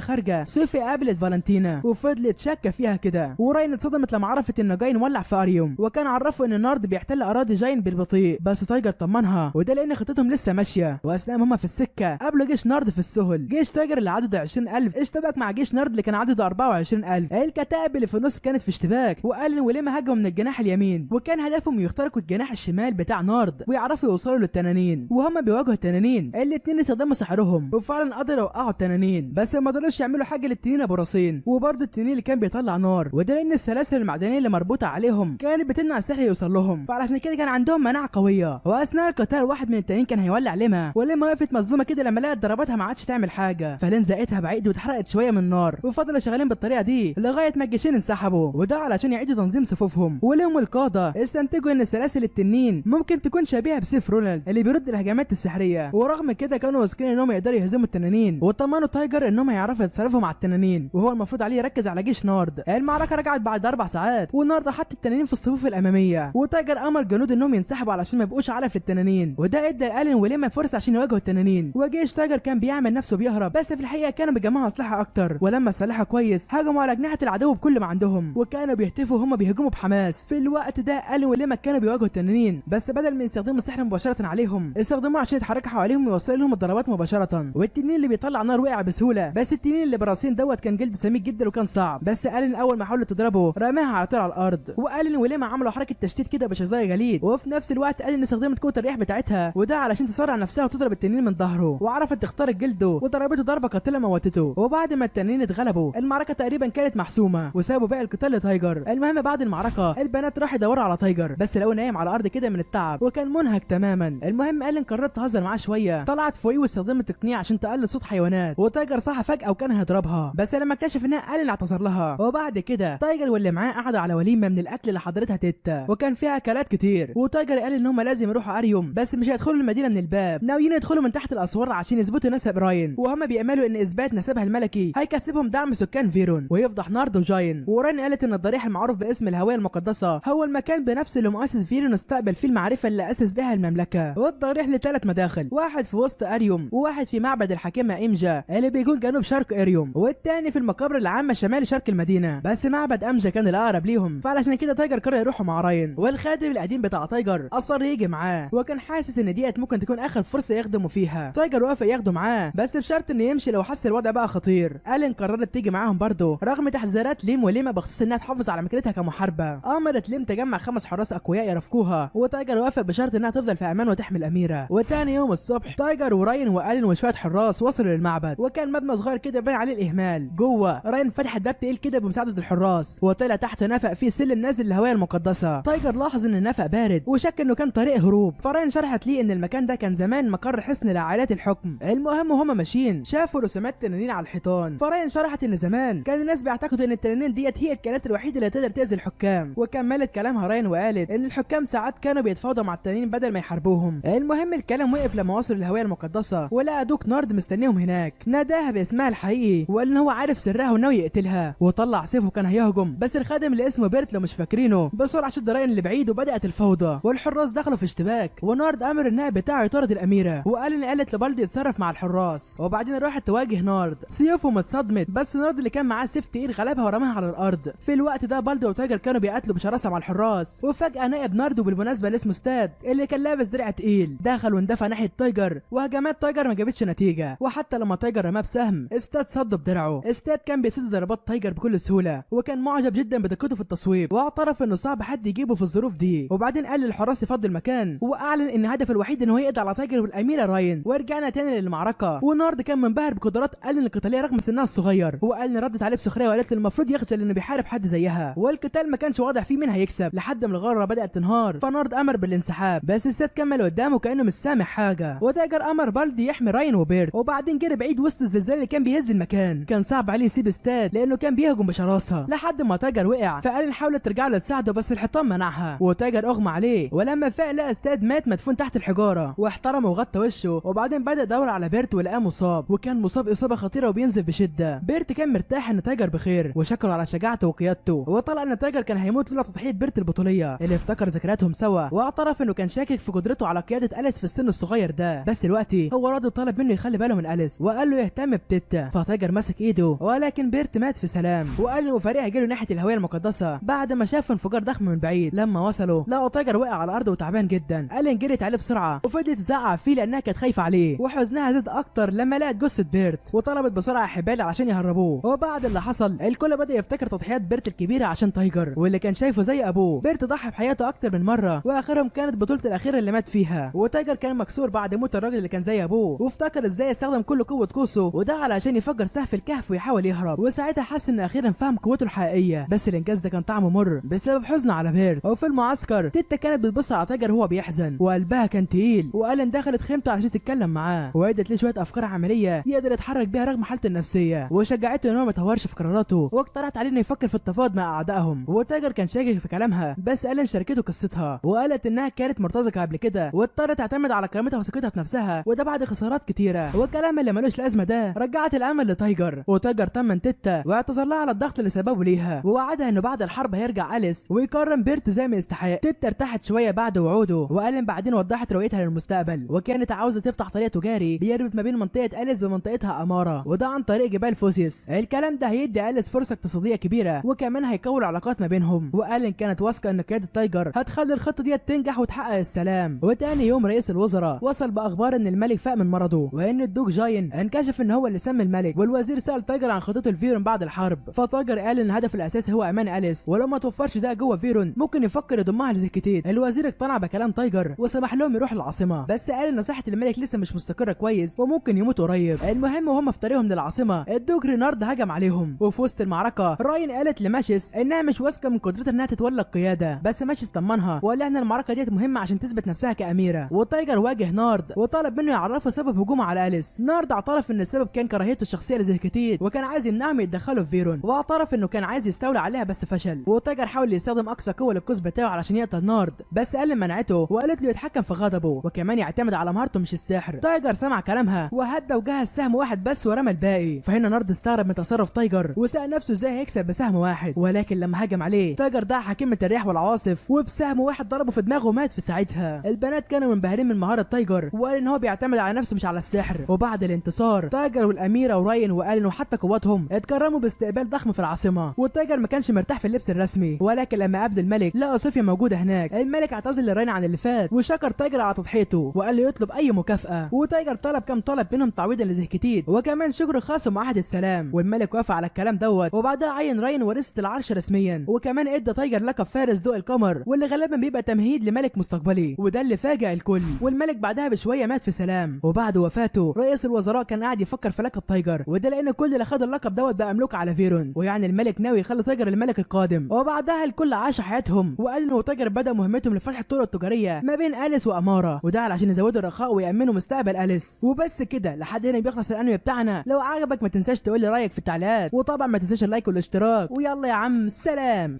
Speaker 1: خارجه صوفيا قابلت فالنتينا وفضلت شاكه فيها كده، وراين اتصدمت لما عرفت ان جاين ولع في اريوم، وكان عرفه ان النارد بيحتل اراضي جاين بالبطيء، بس تايجر طمنها وده لان خطتهم لسه ماشيه. واثناء ما هم في السكه قابلوا جيش نارد في السهل، جيش تايجر اللي عدده 20,000 اشتبك مع جيش نارد اللي كان عدده 24,000. الكتائب اللي في النص كانت في اشتباك، وآلين وليما هاجموا من الجناح اليمين، وكان هدفهم يخترقوا الجناح الشمال بتاع نارد ويعرفوا يوصلوا للتنانين، وهم بيواجهوا التنانين. الاتنين استخدموا سحرهم وفعلا قدروا يوقعوا التنانين، بس ما قدروش يعملوا حاجه للتنين ابو راسين، وبرضه التنين اللي كان بيطلع نار، وده لان السلاسل المعدنيه اللي مربوطه عليهم كانت بتمنع السحر يوصل لهم، فعلشان كده كان عندهم مناعه قويه. واثناء القتال واحد من التنانين كان هيولع ليما، وليما وقفت مصدومه كده لما لقت ضرباتها ما عادش تعمل حاجه، فلين زقتها بعيد واتحرقت شويه من النار، وفضلوا شغالين بالطريقه دي لغايه ما الجيشين انسحبوا، وده علشان يعيدوا تنظيم صفوفهم. ولهم القاده استنتجوا ان سلاسل التنين ممكن تكون شبيهه بسيف رونالد اللي بيرد الهجمات السحريه، ورغم كده كانوا واثقين انهم يقدروا يهزموا التنانين، وطمنوا تايجر انهم هيعرفوا يتصرفوا مع التنانين، وهو المفروض عليه يركز على جيش نارد. المعركه رجعت بعد 4 ساعات، ونارد حط التنانين في الصفوف الاماميه، وتايجر امر جنود انهم ينسحبوا علشان ما يبقوش علف للتنانين، وده ادى آلين وليما فرصه عشان يواجهوا التنانين. وجيش تايجر كان بيعمل نفسه بيهرب، بس في الحقيقه كانوا بيجمعوا اسلحه اكتر، ولما سلحوا كويس هجموا على اجنحه العدو بكل ما عندهم، وكانوا بيهتفوا وهم بيهجموا بحماس. في الوقت ده آلين وليما كانوا بيواجهوا التنانين، بس بدل ما يستخدموا السحر مباشره عليهم استخدموه عشان يتحركوا حواليهم ويوصلوا لهم الضربات مباشره. والتنين اللي بيطلع نار وقع بسهوله، بس التنين اللي براسين دوت كان جلده سميك جدا وكان صعب، بس آلين اول ما حاولت تضربه رماها على طول على الارض. وآلين وليما عملوا حركه تشتيت كده بشظايا جليد، وفي نفس الوقت آلين استخدمت قوه الريح بتاعتها، وده علشان تسرع نفسها وتضرب التنين من ظهره، وعرفت تخترق جلده وضربته ضربه قاتله موتته. وبعد ما التنين اتغلبوا المعركه تقريبا كانت محسومه، وسابوا باقي القتال لتايجر. المهم بعد المعركه البنات راحوا يدوروا على تايجر، بس لقوه نايم على الارض كده من التعب وكان منهك تماما. المهم آلين قررت تهزر معاه شويه، طلعت فوقيه واستخدمت تقنيه عشان تقلل صوت حيوانات، وتايجر صحى فجاه وكان هيضربها، بس لما اكتشف انها آلين اعتذر لها. وبعد كده تايجر واللي معاه قعدوا على وليمه من الاكل اللي حضرتها تيتا، وكان فيها اكلات كتير. وتايجر قال ان هم لازم يروحوا اريوم، بس مش هيدخلوا المدينه من الباب، ناويين يدخلوا من تحت الاسوار عشان يثبتوا نسب راين، وهم بيأملوا ان اثبات نسبها الملكي هيكسبهم دعم سكان فيرون ويفضح نارد وجاين. وراين قالت ان الضريح المعروف باسم الهويه المقدسه هو المكان بنفسه اللي مؤسس فيرون استقبل فيه المعرفه اللي اسس بها المملكه. والضريح له 3 مداخل، واحد في وسط اريوم، وواحد في معبد الحاكمه إمجا اللي بيكون جنوب شرق اريوم، والتاني في المقابر العامه شمال شرق المدينه، بس معبد أمجا كان الاقرب ليهم، فعلشان كده تايجر قرر يروحوا مع راين. والخادم القديم بتاع تايجر اصر يجي معاه، وكان حاسس ان ديت ممكن تكون اخر فرصه يخدموا فيها. تايجر وافق ياخده معاه بس بشرط انه يمشي لو حس الوضع بقى خطير. آلين قررت تيجي معاهم برضه رغم تحذيرات ليم وليما بخصوص انها تحافظ على مكانتها كمحاربه. امرت ليم تجمع 5 حراس اقوياء يرافقوها، وتايجر وافق بشرط انها تفضل في امان وتحمي الاميره. وتاني يوم الصبح تايجر وراين وآلين وشويه حراس وصلوا للمعبد، وكان مبنى صغير كده باين عليه الاهمال. جوه راين فتحت باب تقيل كده بمساعده الحراس، وطلع تحت نفق فيه سلم نازل للهويه المقدسه. تايجر لاحظ ان النفق بارد وشك انه كان طريق هروب، فراين شرحت ليه ان المكان ده كان زمان مقر حصن لعائلات الحكم. المهم وهم ماشيين شافوا رسومات تنانين على الحيطان، فراين شرحت ان زمان كان الناس بيعتقدوا ان التنانين ديت هي الكائنات الوحيده اللي تقدر تاذي الحكام. وكملت كلامها راين وقالت ان الحكام ساعات كانوا بيتفاوضوا مع التنانين بدل ما يحاربوهم. المهم الكلام وقف لما وصلوا للهويه المقدسه ولقى دوك نارد مستنيهم هناك، ناداها باسمها الحقيقي وقال ان هو عارف سرها وناوي يقتلها، وطلع سيفه كان هيهجم، بس الخادم اللي اسمه بيرت لو مش فاكرينه بسرعه شد راين اللي بعيد وبدات الفوضى، والحراس دخلوا في اشتباك، ونارد امر النائب بتاعه يطارد الاميره، وقال ان قالت لبالدي يتصرف مع الحراس. وبعدين راحت تواجه نارد، سيوفهم اتصدمت، بس نارد اللي كان معاه سيف تقيل غلبها ورماها على الارض. في الوقت ده بالدي وتايجر كانوا بيقاتلوا بشراسه مع الحراس، وفجاه نائب نارد وبالمناسبه اللي اسمه ستاد اللي كان لابس درع تقيل دخل واندفع ناحيه تايجر، وهجمات تايجر ما جابتش نتيجه، وحتى لما تايجر رماه بسهم ستاد صد بدرعه. ستاد كان بيسد ضربات تايجر بكل سهوله، وكان معجب جدا بدقته في التصويب، واعترف انه صعب حد يجيبه في الظروف دي. وبعدين قال للحراس يفضوا المكان، واعلن ان هدفه الوحيد ان هو يقضي على تايجر والاميره راين. ورجعنا تاني للمعركه، ونارد كان منبهر بقدرات آلين القتاليه رغم سنها الصغير، وآلين ردت عليه بسخريه وقالت له المفروض يخجل انه بيحارب حد زيها، والقتال ما كانش واضح فيه مين هيكسب لحد ما الغاره بدات تنهار، فنارد امر بالانسحاب، بس ستاد كمل قدامه وكانه مش سامع حاجه. وتايجر امر بالدي يحمي راين وبيرت، وبعدين جري بعيد وسط الزلزال اللي كان بيهز المكان. كان صعب عليه يسيب ستاد لانه كان بيهجم بشراسه لحد ما تايجر وقع، فقال حاولت ترجع له تساعده بس الحيطان منعها، وتايجر اغمى عليه. ولما فاق لقى ستاد مات مدفون تحت الحجاره، واحترمه وغطى وشه. وبعدين بدا يدور على بيرت ولقاه مصاب، وكان مصاب اصابه خطيره وبينزف بشده. بيرت كان مرتاح ان تايجر بخير وشكره على شجاعته وقيادته، وطلع ان تايجر كان هيموت لولا تضحيه بيرت البطوليه اللي افتكر ذكرياتهم سوا، واعترف انه كان شاكك في قدرته على قياده أليس في السن الصغير ده. بس دلوقتي هو راضي وطلب منه يخلي باله من أليس، وقال له يهتم بتيتا. فتايجر مسك ايده، ولكن بيرت مات في سلام، وقال انه فريق هيجيله ناحيه الهويه المقدسه بعد ما شافوا انفجار ضخم من بعيد. لما وصلوا لقوا تايجر وقع على الارض وتعبان جدا. ألين جريت عليه بسرعه وفضلت تزعق فيه لانها كانت خايفه عليه، وحزنها زاد اكتر لما لقت جثه بيرت، وطلبت بسرعه حبال علشان يهربوه. وبعد اللي حصل الكل بدا يفتكر تضحيات بيرت الكبيره عشان تايجر، واللي كان شايفه زي ابوه. بيرت ضحى بحياته اكتر من مره، واخرهم كانت بطولته الاخيره اللي مات فيها. وتايجر كان مكسور بعد موت الراجل اللي كان زي ابوه، وافتكر ازاي يستخدم كل قوه قوسه، وده علشان يفجر سقف الكهف ويحاول يهرب. وساعتها حس ان اخيرا فهم قوته الحقيقيه، بس الانجاز ده كان طعمه مر بسبب حزنه على بيرت. وفي المعسكر تيتا كانت بتبص على تايجر وهو بيحزن، وقلبها كان تقيل. وألين دخلت خيمته عشان تتكلم معاه، وادت له شويه افكار عمليه يقدر يتحرك بيها رغم حالته النفسيه، وشجعته ان هو ما يتهورش في قراراته، واقترحت عليه انه يفكر في التفاوض مع اعدائهم. وتايجر كان شاكك في كلامها، بس ألين شاركته قصتها وقالت انها كانت مرتزقه قبل كده واضطرت تعتمد على كرامتها وثقتها في نفسها، وده بعد خسارات كتيره. والكلام اللي ملوش لازمه ده رجعت الامل لتايجر. وتايجر طمن تيتا واعتذر لها على الضغط اللي سببه ليها، ووعدها انه بعد الحرب هيرجع أليس ويكرم بيرت زي ما يستحق. تيتا ارتاحت شويه بعد وعوده، وألين بعدين وضحت رؤيتها للمستقبل، وكانت عاوزه تفتح طريق تجاري بيربط ما بين منطقه أليس ومنطقتها امارا، وده عن طريق جبال فوسيس. الكلام ده هيدي أليس فرصه اقتصاديه كبيره، وكمان هيكون العلاقات ما بينهم. وألين كانت واثقه ان قياده تايجر هتخلي الخطه دي تنجح وتحقق السلام. وتاني يوم رئيس الوزراء وصل باخبار ان الملك فاق من مرضه، وان الدوق جاين انكشف ان هو اللي سمى الملك. والوزير سال تايجر عن خطته لفيرون بعد الحرب، فتايجر قال ان الهدف الاساسي هو امان أليس، ولو ما توفرش ده جوه فيرون ممكن يفكر يضمها لزيكتيت. الوزير اقتنع بكلام تايجر وسمح لهم يروحوا العاصمه، بس قال ان صحه الملك لسه مش مستقره كويس وممكن يموت قريب. المهم وهم في طريقهم للعاصمه الدوق رينارد هجم عليهم، وفي وسط المعركه راين قالت لماشيس انها مش واثقه من قدرتها انها تتولى القياده، بس ماشيس طمنها وقال ان المعركه ديت مهمه عشان تثبت نفسها كاميره. وتايجر واجه نارد وطلب منه يعرفه سبب هجومه على أليس. نارد اعترف ان السبب كان كراهيته الشخصيه لزيكتيت، وكان عايز يمنعهم يتدخلوا في فيرون، واعترف انه كان عايز يستولي عليها بس فشل. وتايجر حاول يستخدم اقصى قوه للقوس بتاعه علشان يقتل نارد، بس ألين منعته وقالت له يتحكم في غضبه وكمان يعتمد على مهارته مش السحر. تايجر سمع كلامها وهدى وجهز سهم واحد بس ورمى الباقي. فهنا نارد استغرب من تصرف تايجر وسأل نفسه ازاي هيكسب بسهم واحد، ولكن لما هجم عليه تايجر دعا حكيمة الرياح والعواصف وبسهم واحد ضربه في دماغه ومات في ساعتها. البنات كانوا منبهرين من مهارة تايجر، وقال ان هو بيعتمد على نفسه مش على السحر. وبعد الانتصار تايجر والاميره وراين وقال وحتى قواتهم اتكرموا باستقبال ضخم في العاصمه. وتايجر ما كانش مرتاح في اللبس الرسمي، ولكن لما قابل الملك لقى صوفيا موجوده هناك. الملك اعتذر لراين عن اللي فات وشكر تايجر على تضحيته وقال له يطلب اي مكافاه. وتايجر طلب كام طلب منهم تعويضا لزيكتيت وكمان شكر خاص ومعاهده سلام، والملك وافق على الكلام دوت. وبعدها عين راين ورثه العرش رسميا، وكمان ادى تايجر لقب فارس ضوء القمر، واللي غالبا بيبقى تمهيد لملك مستقبلي، وده اللي فاجأ الكل. والملك بعدها بشويه مات في سلام. وبعد وفاته رئيس الوزراء كان قاعد يفكر في لقب تايجر، وده لان كل اللي خد اللقب دوت بقى مملوك على فيرون، ويعني الملك ناوي يخلي تايجر الملك القادم. وبعدها الكل عاش حياتهم، وقال انه تايجر بدا مهمتهم لفتح الطرق التجاريه ما بين أليس وامارا، وده علشان يزودوا الرخاء ويامنوا مستقبل أليس. وبس كده لحد هنا بيخلص الانمي بتاعنا. لو عجبك ما تنساش تقول لي رايك في التعليقات، وطبعا ما تنساش اللايك والاشتراك، ويلا يا عم سلام.